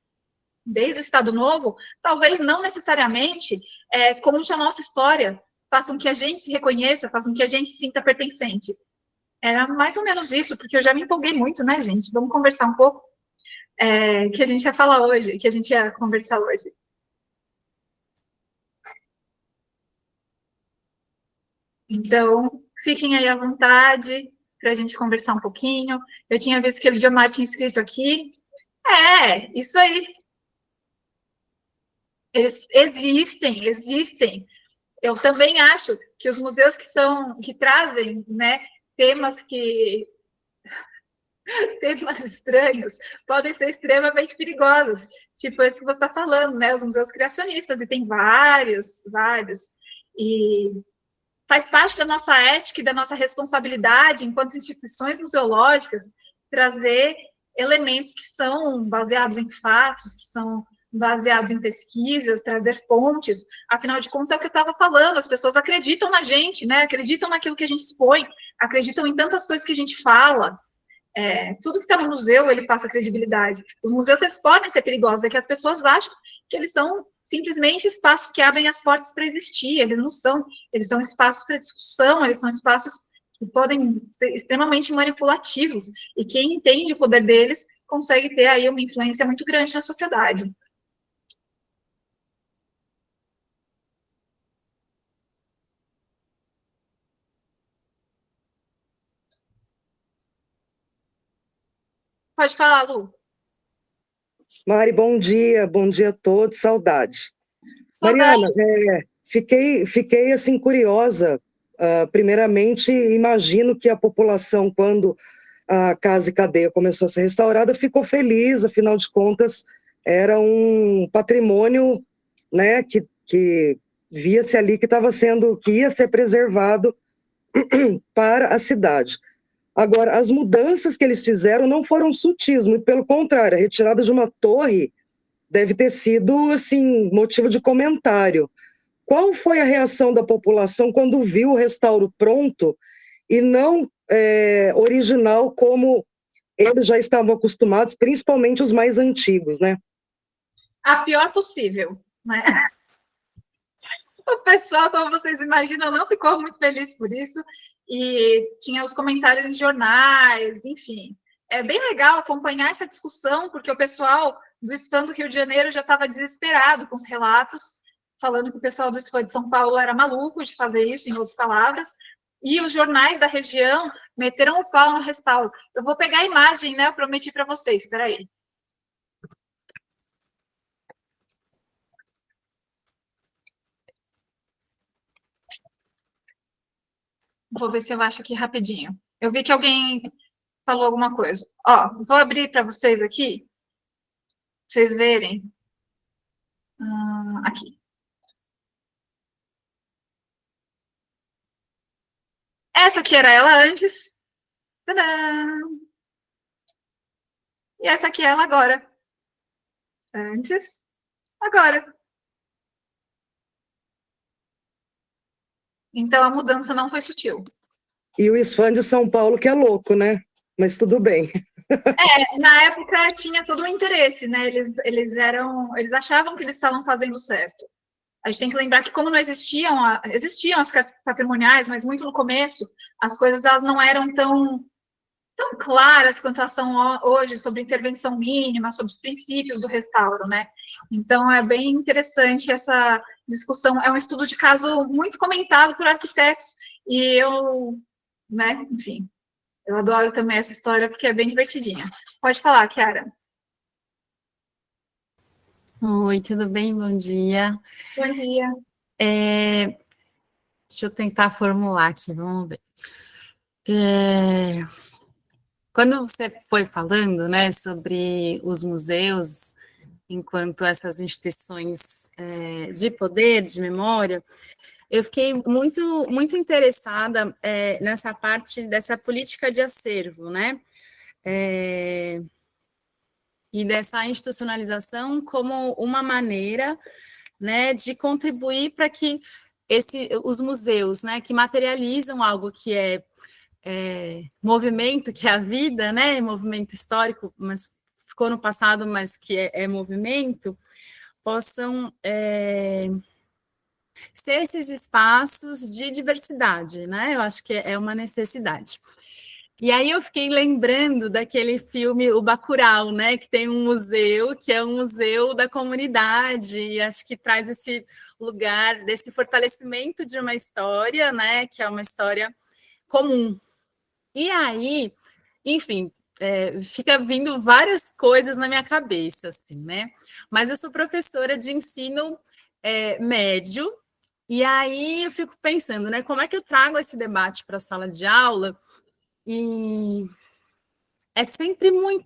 desde o Estado Novo, talvez não necessariamente conte a nossa história, façam que a gente se reconheça, façam que a gente se sinta pertencente. Era mais ou menos isso, porque eu já me empolguei muito, né, gente? Vamos conversar um pouco, que a gente ia falar hoje, que a gente ia conversar hoje. Então, fiquem aí à vontade para a gente conversar um pouquinho. Eu tinha visto que o Eliomar tinha escrito aqui. Isso aí. Eles existem. Eu também acho que os museus que trazem, né, temas estranhos podem ser extremamente perigosos, tipo esse que você está falando, né, os museus criacionistas, e tem vários, e faz parte da nossa ética e da nossa responsabilidade, enquanto instituições museológicas, trazer elementos que são baseados em fatos, que são baseados em pesquisas, trazer fontes. Afinal de contas, é o que eu estava falando, as pessoas acreditam na gente, né? Acreditam naquilo que a gente expõe, acreditam em tantas coisas que a gente fala. Tudo que está no museu, ele passa credibilidade. Os museus, eles podem ser perigosos, é que as pessoas acham que eles são simplesmente espaços que abrem as portas para existir, eles não são, eles são espaços para discussão, eles são espaços que podem ser extremamente manipulativos, e quem entende o poder deles consegue ter aí uma influência muito grande na sociedade. Pode falar, Lu. Mari, bom dia a todos, saudade. Mariana, fiquei assim curiosa. Primeiramente, imagino que a população, quando a Casa e Cadeia começou a ser restaurada, ficou feliz, afinal de contas, era um patrimônio, né, que via-se ali que ia ser preservado para a cidade. Agora, as mudanças que eles fizeram não foram sutis, muito pelo contrário, a retirada de uma torre deve ter sido, assim, motivo de comentário. Qual foi a reação da população quando viu o restauro pronto e não original como eles já estavam acostumados, principalmente os mais antigos, né? A pior possível, né? O pessoal, como vocês imaginam, não ficou muito feliz por isso, e tinha os comentários em jornais, enfim. É bem legal acompanhar essa discussão, porque o pessoal do SPAM do Rio de Janeiro já estava desesperado com os relatos, falando que o pessoal do SPAM de São Paulo era maluco de fazer isso, em outras palavras, e os jornais da região meteram o pau no restauro. Eu vou pegar a imagem, né? Eu prometi para vocês, espera aí. Vou ver se eu acho aqui rapidinho. Eu vi que alguém falou alguma coisa. Ó, vou abrir para vocês aqui, pra vocês verem. Aqui. Essa aqui era ela antes. Tadã! E essa aqui é ela agora. Antes, agora. Então, a mudança não foi sutil. E o SPAM de São Paulo, que é louco, né? Mas tudo bem. Na época tinha todo o interesse, né? Eles achavam que eles estavam fazendo certo. A gente tem que lembrar que, como não existiam as cartas patrimoniais, mas muito no começo, as coisas elas não eram tão claras quanto elas são hoje, sobre intervenção mínima, sobre os princípios do restauro, né? Então, é bem interessante essa discussão. É um estudo de caso muito comentado por arquitetos, e eu, né, enfim, Eu adoro também essa história porque é bem divertidinha. Pode falar, Chiara. Oi, tudo bem? Bom dia. Bom dia. Deixa eu tentar formular aqui, vamos ver. Quando você foi falando, né, sobre os museus enquanto essas instituições de poder, de memória, eu fiquei muito interessada nessa parte dessa política de acervo, né? E dessa institucionalização como uma maneira, né, de contribuir para que os museus, né, que materializam algo que é movimento, que é a vida, né, movimento histórico, mas ficou no passado, mas que é movimento, possam ser esses espaços de diversidade, né? Eu acho que é uma necessidade. E aí eu fiquei lembrando daquele filme O Bacurau, né? Que tem um museu, que é um museu da comunidade, e acho que traz esse lugar desse fortalecimento de uma história, né? Que é uma história comum. E aí, enfim, fica vindo várias coisas na minha cabeça, assim, né? Mas eu sou professora de ensino médio, e aí eu fico pensando, né? Como é que eu trago esse debate para a sala de aula? E é sempre um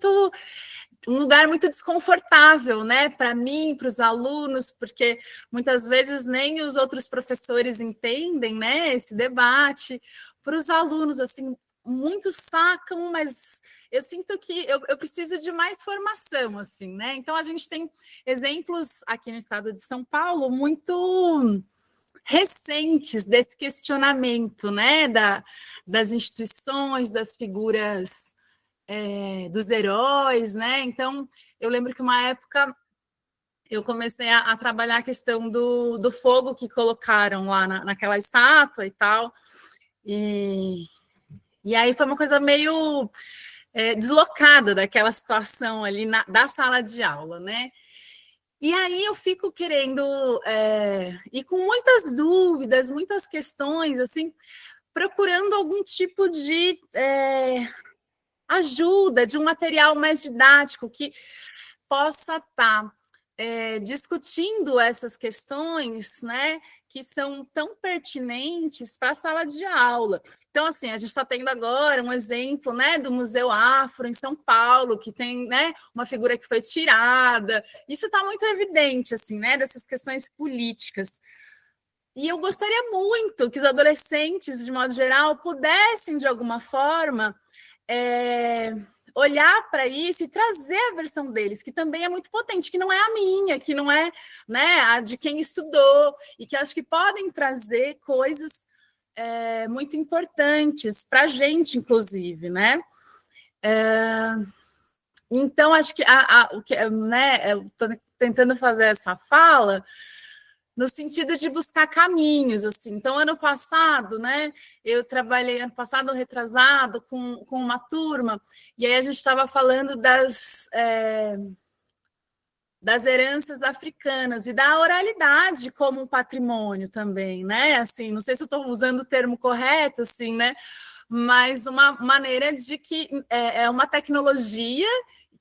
lugar muito desconfortável, né, para mim, para os alunos, porque muitas vezes nem os outros professores entendem, né, esse debate. Para os alunos, assim, muitos sacam, mas eu sinto que eu preciso de mais formação, assim, né? Então a gente tem exemplos aqui no estado de São Paulo muito recentes desse questionamento, né, das instituições, das figuras dos heróis, né? Então, eu lembro que uma época eu comecei a trabalhar a questão do fogo que colocaram lá naquela estátua e tal, e aí foi uma coisa meio deslocada daquela situação ali da sala de aula, né? E aí eu fico querendo, e com muitas dúvidas, muitas questões, assim, procurando algum tipo de ajuda, de um material mais didático que possa estar discutindo essas questões, né, que são tão pertinentes para a sala de aula. Então, assim, a gente está tendo agora um exemplo, né, do Museu Afro em São Paulo, que tem, né, uma figura que foi tirada. Isso está muito evidente, assim, né, dessas questões políticas. E eu gostaria muito que os adolescentes, de modo geral, pudessem, de alguma forma, olhar para isso e trazer a versão deles, que também é muito potente, que não é a minha, que não é, né, a de quem estudou, e que acho que podem trazer coisas muito importantes para a gente, inclusive, né? Então, acho que o que, né, eu estou tentando fazer essa fala no sentido de buscar caminhos, assim. Então, ano passado, né, eu trabalhei, ano passado, retrasado, com uma turma, e aí a gente estava falando das heranças africanas e da oralidade como um patrimônio também, né? Assim, não sei se eu estou usando o termo correto, assim, né? Mas uma maneira de que é uma tecnologia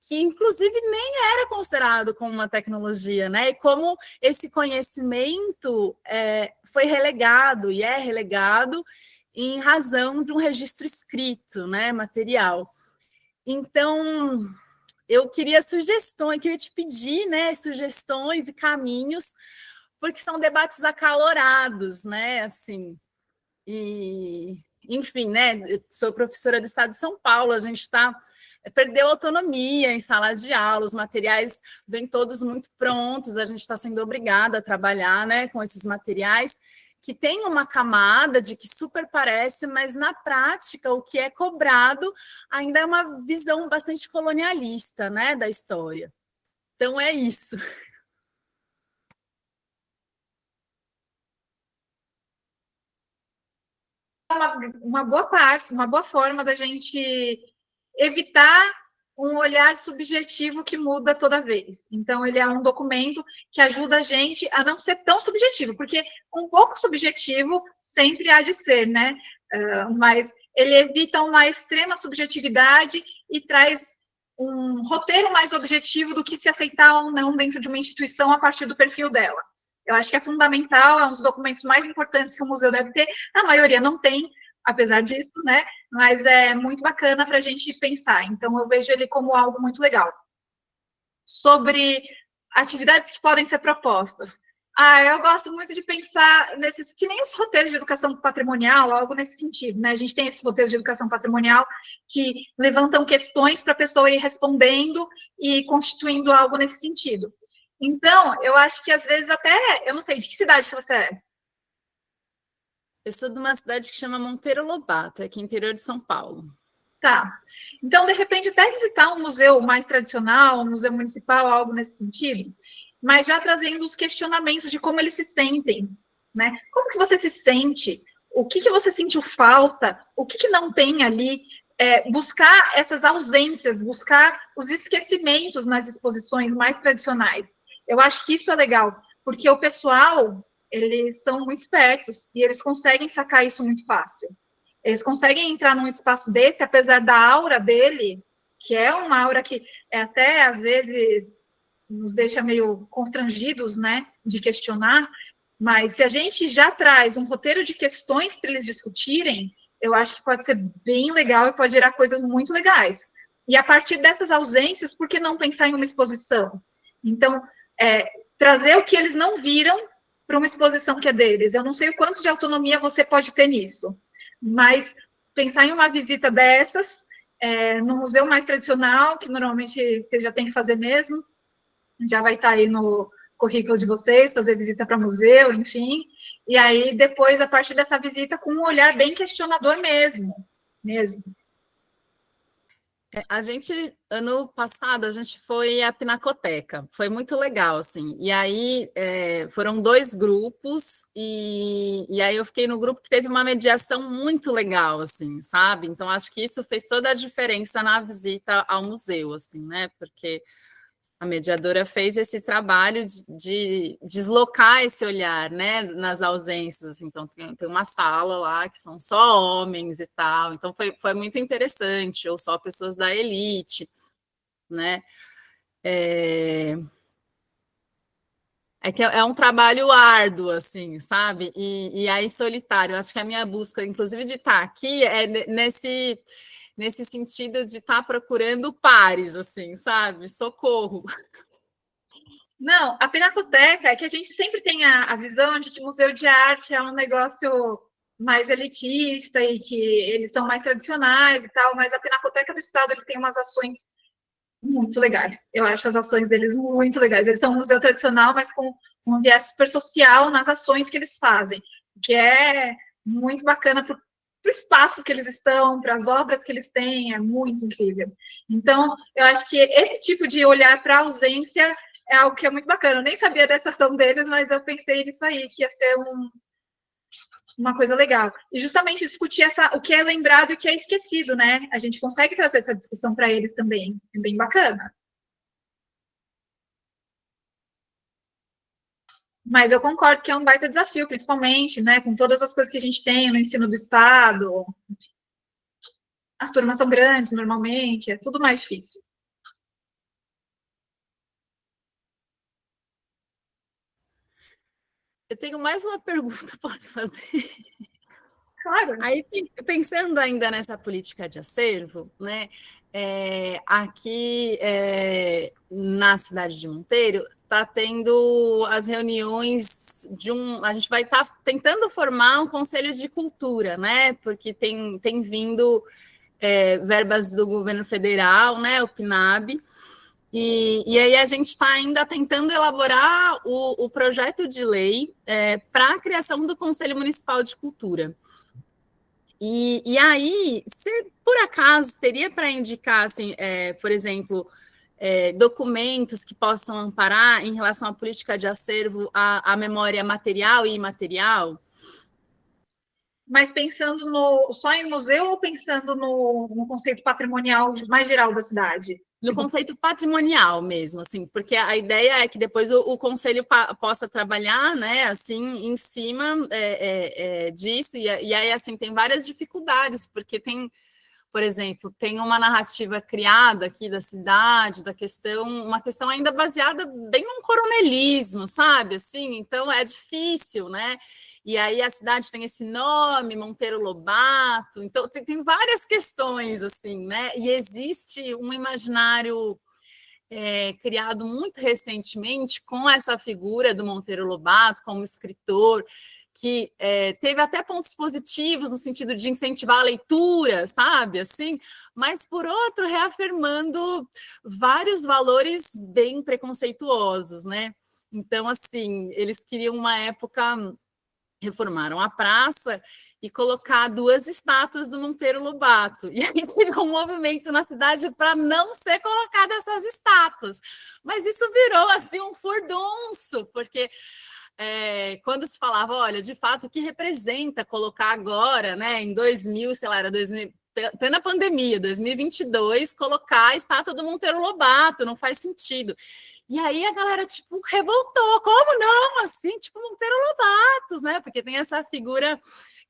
que, inclusive, nem era considerado como uma tecnologia, né? E como esse conhecimento foi relegado e é relegado em razão de um registro escrito, né? Material. Então, eu queria sugestões, queria te pedir, né, sugestões e caminhos, porque são debates acalorados, né, assim, e, enfim, né, eu sou professora do estado de São Paulo, a gente perdeu autonomia em sala de aula, os materiais vêm todos muito prontos, a gente está sendo obrigada a trabalhar, né, com esses materiais, que tem uma camada de que super parece, mas na prática o que é cobrado ainda é uma visão bastante colonialista, né, da história. Então é isso. Uma boa forma da gente evitar um olhar subjetivo que muda toda vez. Então, ele é um documento que ajuda a gente a não ser tão subjetivo, porque um pouco subjetivo sempre há de ser, né? Mas ele evita uma extrema subjetividade e traz um roteiro mais objetivo do que se aceitar ou não dentro de uma instituição a partir do perfil dela. Eu acho que é fundamental, é um dos documentos mais importantes que o museu deve ter, a maioria não tem, apesar disso, né? Mas é muito bacana para a gente pensar. Então, eu vejo ele como algo muito legal. Sobre atividades que podem ser propostas. Eu gosto muito de pensar nesses, que nem os roteiros de educação patrimonial, algo nesse sentido, né? A gente tem esses roteiros de educação patrimonial que levantam questões para a pessoa ir respondendo e constituindo algo nesse sentido. Então, eu acho que às vezes até, eu não sei, de que cidade que você é? Eu sou de uma cidade que chama Monteiro Lobato, aqui no interior de São Paulo. Tá. Então, de repente, até visitar um museu mais tradicional, um museu municipal, algo nesse sentido, mas já trazendo os questionamentos de como eles se sentem, né? Como que você se sente? O que você sentiu falta? O que não tem ali? Buscar essas ausências, buscar os esquecimentos nas exposições mais tradicionais. Eu acho que isso é legal, porque o pessoal, eles são muito espertos e eles conseguem sacar isso muito fácil. Eles conseguem entrar num espaço desse, apesar da aura dele, que é uma aura que até, às vezes, nos deixa meio constrangidos, né, de questionar, mas se a gente já traz um roteiro de questões para eles discutirem, eu acho que pode ser bem legal e pode gerar coisas muito legais. E a partir dessas ausências, por que não pensar em uma exposição? Então, trazer o que eles não viram para uma exposição que é deles. Eu não sei o quanto de autonomia você pode ter nisso, mas pensar em uma visita dessas, no museu mais tradicional, que normalmente você já tem que fazer mesmo, já vai estar aí no currículo de vocês, fazer visita para museu, enfim, e aí depois, a partir dessa visita, com um olhar bem questionador mesmo. A gente, ano passado, a gente foi à Pinacoteca, foi muito legal, assim, e aí foram 2 grupos, e aí eu fiquei no grupo que teve uma mediação muito legal, assim, sabe? Então, acho que isso fez toda a diferença na visita ao museu, assim, né? Porque a mediadora fez esse trabalho de deslocar esse olhar, né, nas ausências. Então, tem uma sala lá que são só homens e tal. Então, foi muito interessante, ou só pessoas da elite, né? Que é um trabalho árduo, assim, sabe? E aí solitário. Eu acho que a minha busca, inclusive, de estar aqui, é nesse sentido de estar procurando pares, assim, sabe? Socorro. Não, a Pinacoteca é que a gente sempre tem a visão de que museu de arte é um negócio mais elitista e que eles são mais tradicionais e tal, mas a Pinacoteca do Estado ele tem umas ações muito legais. Eu acho as ações deles muito legais. Eles são um museu tradicional, mas com um viés super social nas ações que eles fazem, que é muito bacana para o espaço que eles estão, para as obras que eles têm, é muito incrível. Então, eu acho que esse tipo de olhar para a ausência é algo que é muito bacana. Eu nem sabia dessa ação deles, mas eu pensei nisso aí, que ia ser uma coisa legal. E justamente discutir o que é lembrado e o que é esquecido, né? A gente consegue trazer essa discussão para eles também. É bem bacana. Mas eu concordo que é um baita desafio, principalmente, né? Com todas as coisas que a gente tem no ensino do Estado. As turmas são grandes, normalmente, é tudo mais difícil. Eu tenho mais uma pergunta, pode fazer? Claro. Aí, pensando ainda nessa política de acervo, né? Aqui na cidade de Monteiro está tendo as reuniões a gente vai estar tentando formar um conselho de cultura, né? Porque tem vindo verbas do governo federal, né? O PNAB. E aí a gente está ainda tentando elaborar o projeto de lei para a criação do Conselho Municipal de Cultura. E aí, você, por acaso, teria para indicar, assim, por exemplo, documentos que possam amparar em relação à política de acervo, à memória material e imaterial? Mas pensando só em museu ou pensando no conceito patrimonial mais geral da cidade? No conceito patrimonial mesmo, assim, porque a ideia é que depois o conselho possa trabalhar, né, assim, em cima disso, e aí, assim, tem várias dificuldades, porque tem, por exemplo, tem uma narrativa criada aqui da cidade, uma questão ainda baseada bem num coronelismo, sabe, assim, então é difícil, né, e aí a cidade tem esse nome, Monteiro Lobato, então tem várias questões, assim, né, e existe um imaginário criado muito recentemente com essa figura do Monteiro Lobato como escritor, que teve até pontos positivos no sentido de incentivar a leitura, sabe, assim, mas, por outro, reafirmando vários valores bem preconceituosos, né, então, assim, eles queriam uma época... reformaram a praça e colocar 2 estátuas do Monteiro Lobato. E aí teve um movimento na cidade para não ser colocada essas estátuas. Mas isso virou assim um furdunço, porque quando se falava, olha, de fato, o que representa colocar agora, né, em 2000, sei lá, era 2000, plena pandemia, 2022, colocar a estátua do Monteiro Lobato, não faz sentido. E aí a galera, tipo, revoltou. Como não? Assim, tipo, Monteiro Lobato, né? Porque tem essa figura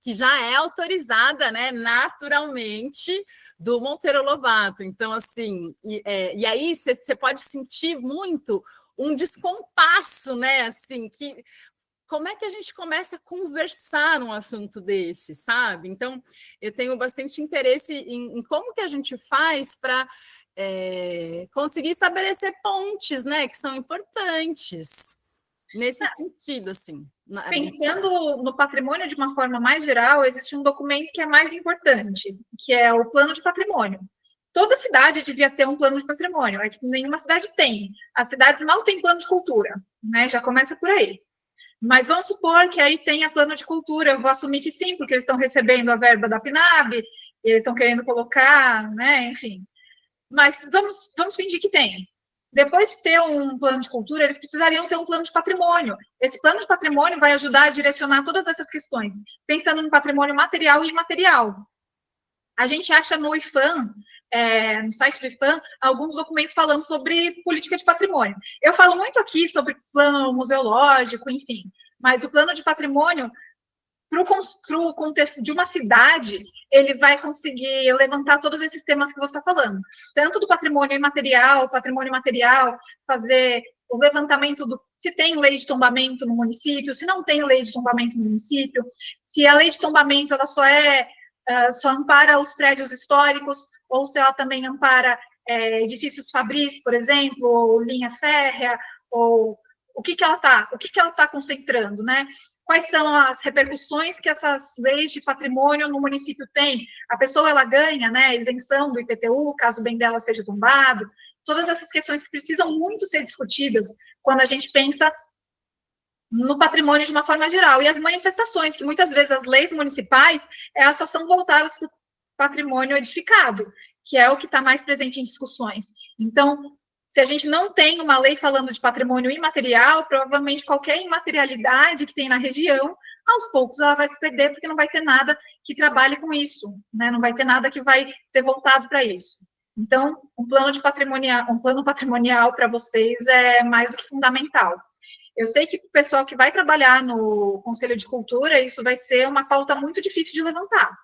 que já é autorizada, né, naturalmente, do Monteiro Lobato. Então, assim, e aí você pode sentir muito um descompasso, né? Assim, que como é que a gente começa a conversar um assunto desse, sabe? Então, eu tenho bastante interesse em como que a gente faz para conseguir estabelecer pontes, né, que são importantes nesse sentido, assim. Pensando no patrimônio de uma forma mais geral, existe um documento que é mais importante, que é o plano de patrimônio. Toda cidade devia ter um plano de patrimônio, é que nenhuma cidade tem. As cidades mal têm plano de cultura, né? Já começa por aí. Mas vamos supor que aí tenha plano de cultura, eu vou assumir que sim, porque eles estão recebendo a verba da PNAB, eles estão querendo colocar, né, enfim. Mas vamos fingir que tem. Depois de ter um plano de cultura, eles precisariam ter um plano de patrimônio. Esse plano de patrimônio vai ajudar a direcionar todas essas questões, pensando no patrimônio material e imaterial. A gente acha no IFAM, no site do IFAM, alguns documentos falando sobre política de patrimônio. Eu falo muito aqui sobre plano museológico, enfim, mas o plano de patrimônio, para o contexto de uma cidade, ele vai conseguir levantar todos esses temas que você está falando. Tanto do patrimônio imaterial, patrimônio material, fazer o levantamento se tem lei de tombamento no município, se não tem lei de tombamento no município, se a lei de tombamento ela só ampara os prédios históricos, ou se ela também ampara edifícios fabris, por exemplo, ou linha férrea, ou o que ela está concentrando, né? Quais são as repercussões que essas leis de patrimônio no município têm? A pessoa, ela ganha, né, isenção do IPTU, caso o bem dela seja tombado. Todas essas questões que precisam muito ser discutidas quando a gente pensa no patrimônio de uma forma geral. E as manifestações, que muitas vezes as leis municipais, elas só são voltadas para o patrimônio edificado, que é o que está mais presente em discussões. Então, se a gente não tem uma lei falando de patrimônio imaterial, provavelmente qualquer imaterialidade que tem na região, aos poucos ela vai se perder, porque não vai ter nada que trabalhe com isso, né? Não vai ter nada que vai ser voltado para isso. Então, um plano patrimonial para vocês é mais do que fundamental. Eu sei que o pessoal que vai trabalhar no Conselho de Cultura, isso vai ser uma pauta muito difícil de levantar,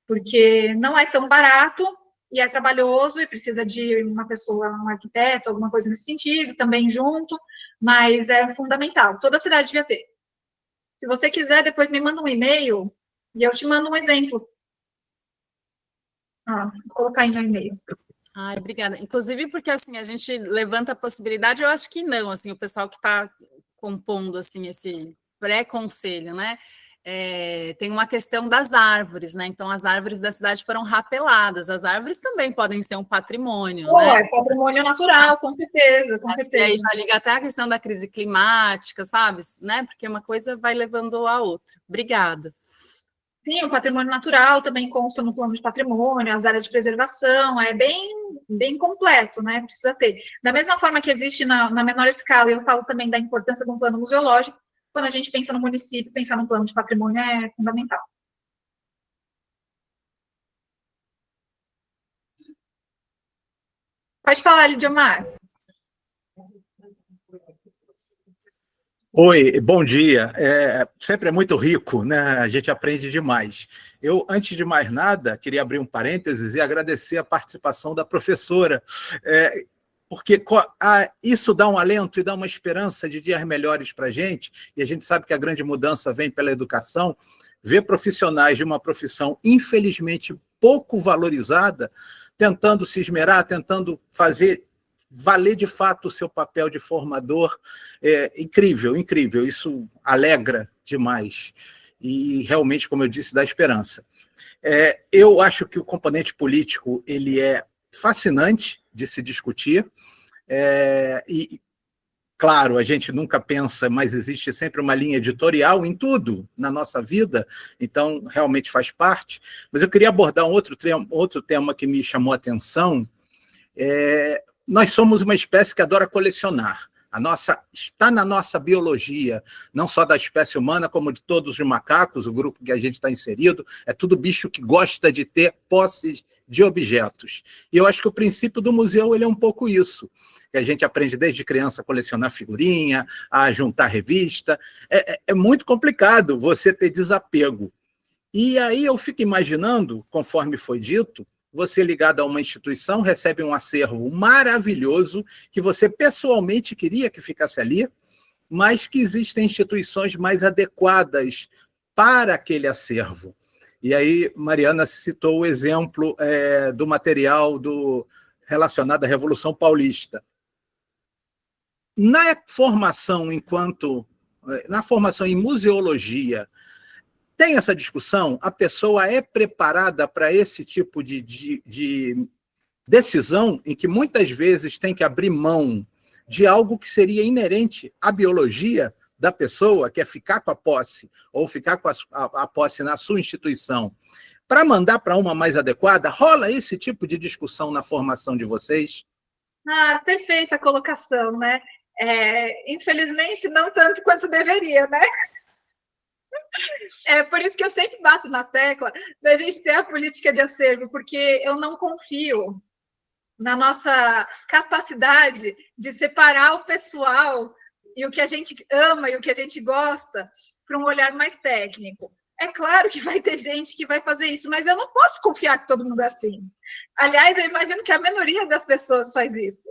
porque não é tão barato, e é trabalhoso, e precisa de uma pessoa, um arquiteto, alguma coisa nesse sentido, também junto, mas é fundamental. Toda cidade devia ter. Se você quiser, depois me manda um e-mail, e eu te mando um exemplo. Vou colocar aí no e-mail. Ai, obrigada. Inclusive porque, assim, a gente levanta a possibilidade, eu acho que não, assim, o pessoal que está compondo, assim, esse pré-conselho, né? Tem uma questão das árvores, né? Então, as árvores da cidade foram rapeladas. As árvores também podem ser um patrimônio, né? É patrimônio natural, com certeza, com certeza. E aí já liga até a questão da crise climática, sabe? Né? Porque uma coisa vai levando a outra. Obrigada. Sim, o patrimônio natural também consta no plano de patrimônio, as áreas de preservação, é bem completo, né? Precisa ter. Da mesma forma que existe na menor escala, eu falo também da importância de um plano museológico, quando a gente pensa no município, pensar no plano de patrimônio é fundamental. Pode falar, Lidiomar. Oi, bom dia. Sempre é muito rico, né? A gente aprende demais. Eu, antes de mais nada, queria abrir um parênteses e agradecer a participação da professora, porque isso dá um alento e dá uma esperança de dias melhores para a gente, e a gente sabe que a grande mudança vem pela educação. Ver profissionais de uma profissão, infelizmente, pouco valorizada, tentando se esmerar, tentando fazer valer de fato o seu papel de formador, incrível, incrível. Isso alegra demais. E realmente, como eu disse, dá esperança. Eu acho que o componente político ele é fascinante de se discutir, e, claro, a gente nunca pensa, mas existe sempre uma linha editorial em tudo na nossa vida, então realmente faz parte. Mas eu queria abordar um outro tema que me chamou a atenção. Nós somos uma espécie que adora colecionar. Está na nossa biologia, não só da espécie humana, como de todos os macacos, o grupo que a gente está inserido, é tudo bicho que gosta de ter posses de objetos. E eu acho que o princípio do museu ele é um pouco isso, que a gente aprende desde criança a colecionar figurinha, a juntar revista. É muito complicado você ter desapego. E aí eu fico imaginando, conforme foi dito, você ligado a uma instituição, recebe um acervo maravilhoso que você pessoalmente queria que ficasse ali, mas que existem instituições mais adequadas para aquele acervo. E aí, Mariana citou o exemplo do material relacionado à Revolução Paulista. Na formação em museologia, tem essa discussão? A pessoa é preparada para esse tipo de decisão em que muitas vezes tem que abrir mão de algo que seria inerente à biologia da pessoa, que é ficar com a posse, ou ficar com a posse na sua instituição, para mandar para uma mais adequada? Rola esse tipo de discussão na formação de vocês? Perfeita a colocação, né? Infelizmente, não tanto quanto deveria, né? É por isso que eu sempre bato na tecla da gente ter a política de acervo, porque eu não confio na nossa capacidade de separar o pessoal e o que a gente ama e o que a gente gosta para um olhar mais técnico. É claro que vai ter gente que vai fazer isso, mas eu não posso confiar que todo mundo é assim. Aliás, eu imagino que a minoria das pessoas faz isso.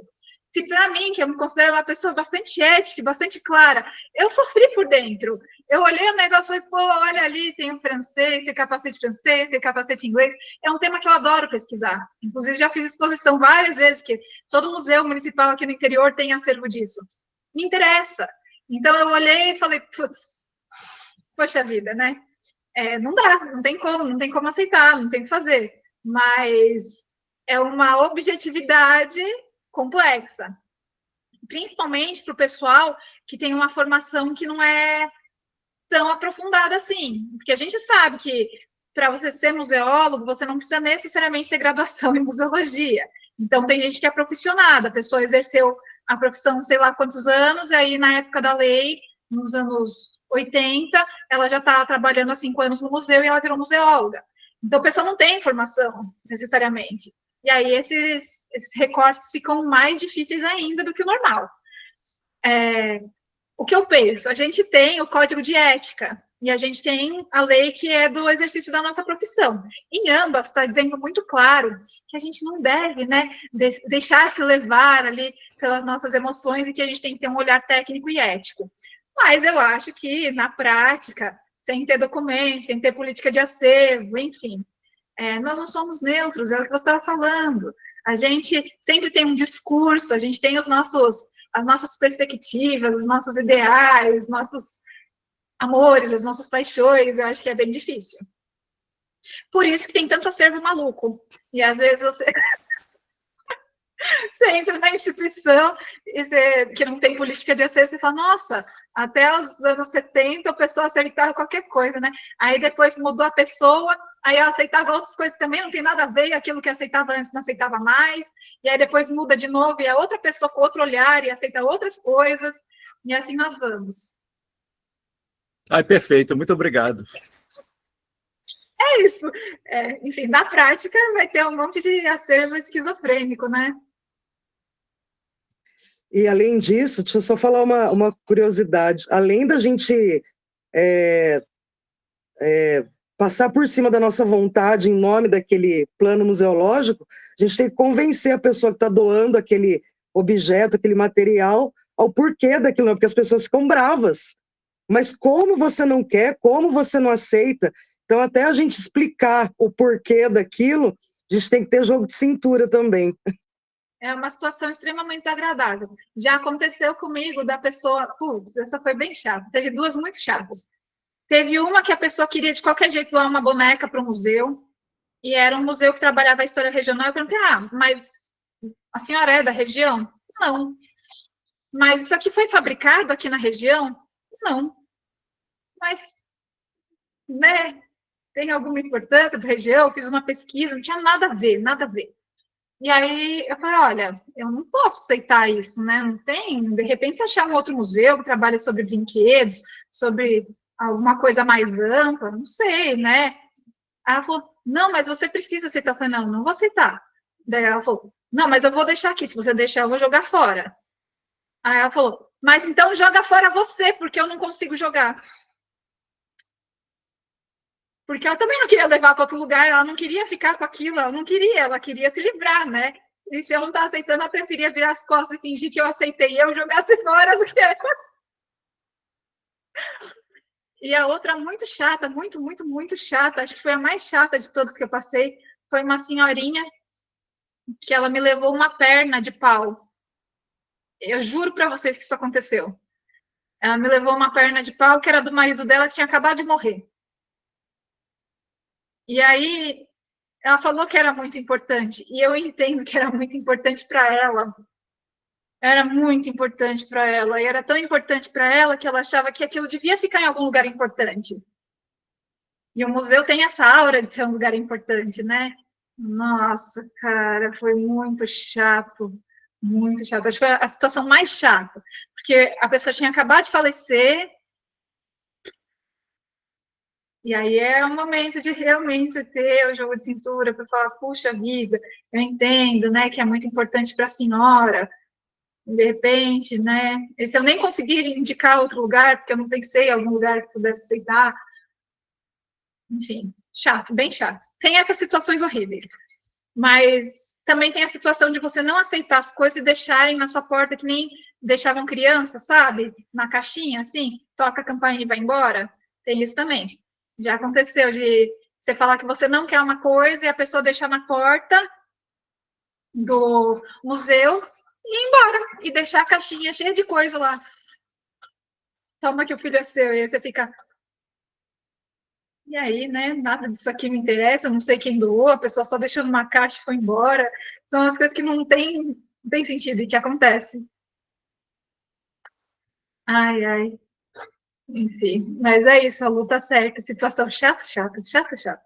Se para mim, que eu me considero uma pessoa bastante ética, bastante clara, eu sofri por dentro. Eu olhei o negócio e falei, pô, olha ali, tem o francês, tem capacete francês, tem capacete inglês. É um tema que eu adoro pesquisar. Inclusive, já fiz exposição várias vezes, porque todo museu municipal aqui no interior tem acervo disso. Me interessa. Então, eu olhei e falei, putz, poxa vida, né? Não dá, não tem como aceitar, não tem o que fazer. Mas é uma objetividade complexa, principalmente para o pessoal que tem uma formação que não é tão aprofundada assim, porque a gente sabe que para você ser museólogo, você não precisa necessariamente ter graduação em museologia. Então, tem gente que é profissionada, a pessoa exerceu a profissão sei lá quantos anos, e aí na época da lei, nos anos 80, ela já está trabalhando há 5 anos no museu e ela virou museóloga. Então, a pessoa não tem formação, necessariamente. E aí esses recortes ficam mais difíceis ainda do que o normal. O que eu penso? A gente tem o código de ética e a gente tem a lei que é do exercício da nossa profissão. Em ambas está dizendo muito claro que a gente não deve, né, deixar-se levar ali pelas nossas emoções e que a gente tem que ter um olhar técnico e ético. Mas eu acho que, na prática, sem ter documento, sem ter política de acervo, enfim, nós não somos neutros, é o que você estava falando. A gente sempre tem um discurso, a gente tem as nossas perspectivas, os nossos ideais, os nossos amores, as nossas paixões. Eu acho que é bem difícil. Por isso que tem tanto acervo maluco. E às vezes você entra na instituição que não tem política de acervo, você fala, nossa, até os anos 70 a pessoa aceitava qualquer coisa, né? Aí depois mudou a pessoa, aí ela aceitava outras coisas que também não tem nada a ver, aquilo que aceitava antes não aceitava mais, e aí depois muda de novo, e é outra pessoa com outro olhar, e aceita outras coisas, e assim nós vamos. Perfeito, muito obrigado. É isso. Enfim, na prática vai ter um monte de acervo esquizofrênico, né? E, além disso, deixa eu só falar uma curiosidade. Além da gente é, passar por cima da nossa vontade em nome daquele plano museológico, a gente tem que convencer a pessoa que está doando aquele objeto, aquele material, ao porquê daquilo, porque as pessoas ficam bravas. Mas como você não quer, como você não aceita, então até a gente explicar o porquê daquilo, a gente tem que ter jogo de cintura também. É uma situação extremamente desagradável. Já aconteceu comigo da pessoa, putz, essa foi bem chata. Teve duas muito chatas. Teve uma que a pessoa queria de qualquer jeito doar uma boneca para o museu, e era um museu que trabalhava a história regional. Eu perguntei, mas a senhora é da região? Não. Mas isso aqui foi fabricado aqui na região? Não. Mas, né, tem alguma importância para a região? Eu fiz uma pesquisa, não tinha nada a ver, nada a ver. E aí eu falei, olha, eu não posso aceitar isso, né? Não tem, de repente, se achar um outro museu que trabalha sobre brinquedos, sobre alguma coisa mais ampla, não sei, né? Aí ela falou, não, mas você precisa aceitar. Eu falei, não, não vou aceitar. Daí ela falou, não, mas eu vou deixar aqui, se você deixar, eu vou jogar fora. Aí ela falou, mas então joga fora você, porque eu não consigo jogar. Porque ela também não queria levar para outro lugar, ela não queria ficar com aquilo, ela queria se livrar, né? E se eu não tá aceitando, ela preferia virar as costas e fingir que eu aceitei e eu jogasse fora do que ela. E a outra muito chata, muito, muito, muito chata, acho que foi a mais chata de todas que eu passei, foi uma senhorinha que ela me levou uma perna de pau. Eu juro para vocês que isso aconteceu. Ela me levou uma perna de pau que era do marido dela que tinha acabado de morrer. E aí ela falou que era muito importante, e eu entendo que era muito importante para ela. Era muito importante para ela, e era tão importante para ela que ela achava que aquilo devia ficar em algum lugar importante. E o museu tem essa aura de ser um lugar importante, né? Nossa, cara, foi muito chato, muito chato. Acho que foi a situação mais chata, porque a pessoa tinha acabado de falecer, e aí é um momento de realmente você ter o jogo de cintura para falar, puxa vida, eu entendo, né, que é muito importante para a senhora, de repente, né, e se eu nem conseguir indicar outro lugar, porque eu não pensei em algum lugar que pudesse aceitar, enfim, chato, bem chato. Tem essas situações horríveis, mas também tem a situação de você não aceitar as coisas e deixarem na sua porta que nem deixavam criança, sabe? Na caixinha, assim, toca a campainha e vai embora. Tem isso também. Já aconteceu de você falar que você não quer uma coisa e a pessoa deixar na porta do museu e ir embora. E deixar a caixinha cheia de coisa lá. Toma que o filho é seu. E aí você fica... E aí, né? Nada disso aqui me interessa, eu não sei quem doou, a pessoa só deixou numa caixa e foi embora. São as coisas que não tem sentido e que acontecem. Ai, ai. Enfim, mas é isso, a luta certa, situação chata, chata, chata, chata.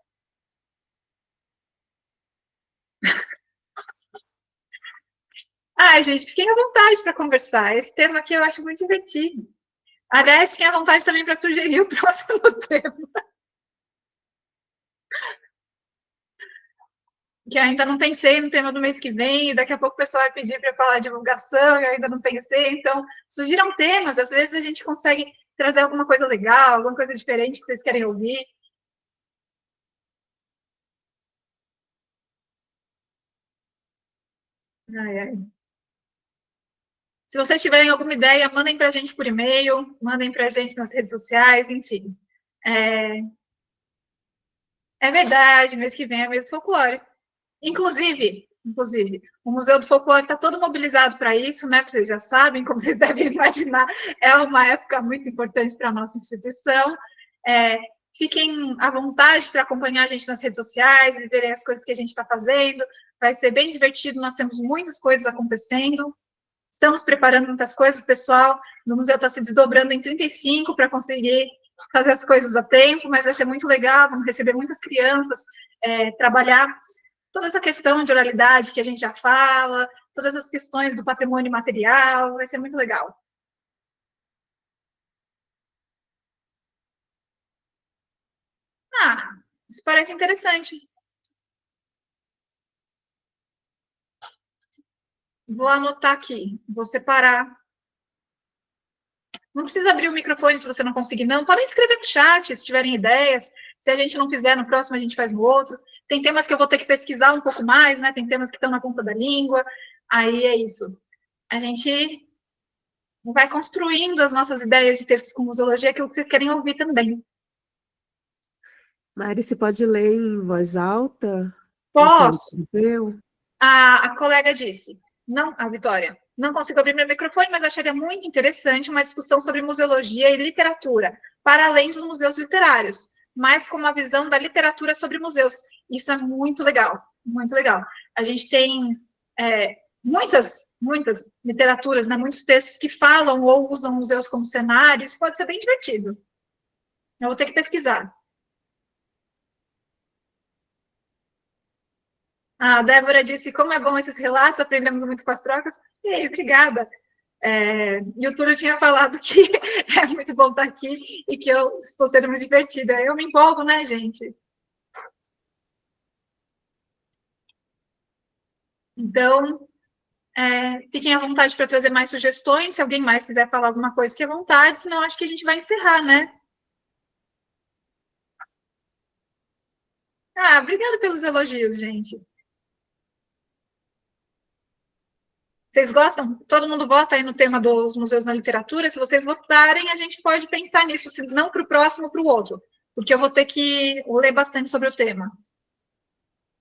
Ai, gente, fiquem à vontade para conversar. Esse tema aqui eu acho muito divertido. Aliás, fiquem à vontade também para sugerir o próximo tema. Que ainda não pensei no tema do mês que vem, e daqui a pouco o pessoal vai pedir para falar de divulgação, e eu ainda não pensei. Então, sugiram temas, às vezes a gente consegue trazer alguma coisa legal, alguma coisa diferente que vocês querem ouvir. Ai, ai. Se vocês tiverem alguma ideia, mandem para a gente por e-mail, mandem para a gente nas redes sociais, enfim. É verdade, mês que vem é mês do folclore. Inclusive, o Museu do Folclore está todo mobilizado para isso, né? Vocês já sabem, como vocês devem imaginar, é uma época muito importante para a nossa instituição. Fiquem à vontade para acompanhar a gente nas redes sociais e verem as coisas que a gente está fazendo. Vai ser bem divertido, nós temos muitas coisas acontecendo. Estamos preparando muitas coisas, o pessoal do museu está se desdobrando em 35 para conseguir fazer as coisas a tempo, mas vai ser muito legal, vamos receber muitas crianças, trabalhar toda essa questão de oralidade que a gente já fala, todas as questões do patrimônio material, vai ser muito legal. Ah, isso parece interessante. Vou anotar aqui, vou separar. Não precisa abrir o microfone se você não conseguir, não. Podem escrever no chat, se tiverem ideias. Se a gente não fizer no próximo, a gente faz no outro. Tem temas que eu vou ter que pesquisar um pouco mais, né? Tem temas que estão na ponta da língua. Aí é isso. A gente vai construindo as nossas ideias de textos com museologia, aquilo que vocês querem ouvir também. Mari, você pode ler em voz alta? Posso. Eu? A colega disse, não, a Vitória, não consigo abrir meu microfone, mas acharia muito interessante uma discussão sobre museologia e literatura, para além dos museus literários, mas com uma visão da literatura sobre museus. Isso é muito legal, muito legal. A gente tem muitas literaturas, né, muitos textos que falam ou usam museus como cenário. Isso pode ser bem divertido. Eu vou ter que pesquisar. A Débora disse, como é bom esses relatos, aprendemos muito com as trocas. E aí, obrigada. E o Túlio tinha falado que é muito bom estar aqui e que eu estou sendo muito divertida. Eu me empolgo, né, gente? Então, fiquem à vontade para trazer mais sugestões. Se alguém mais quiser falar alguma coisa, fique à vontade. Senão, acho que a gente vai encerrar, né? Obrigada pelos elogios, gente. Vocês gostam? Todo mundo vota aí no tema dos museus na literatura. Se vocês votarem, a gente pode pensar nisso, se não para o próximo, para o outro. Porque eu vou ter que ler bastante sobre o tema.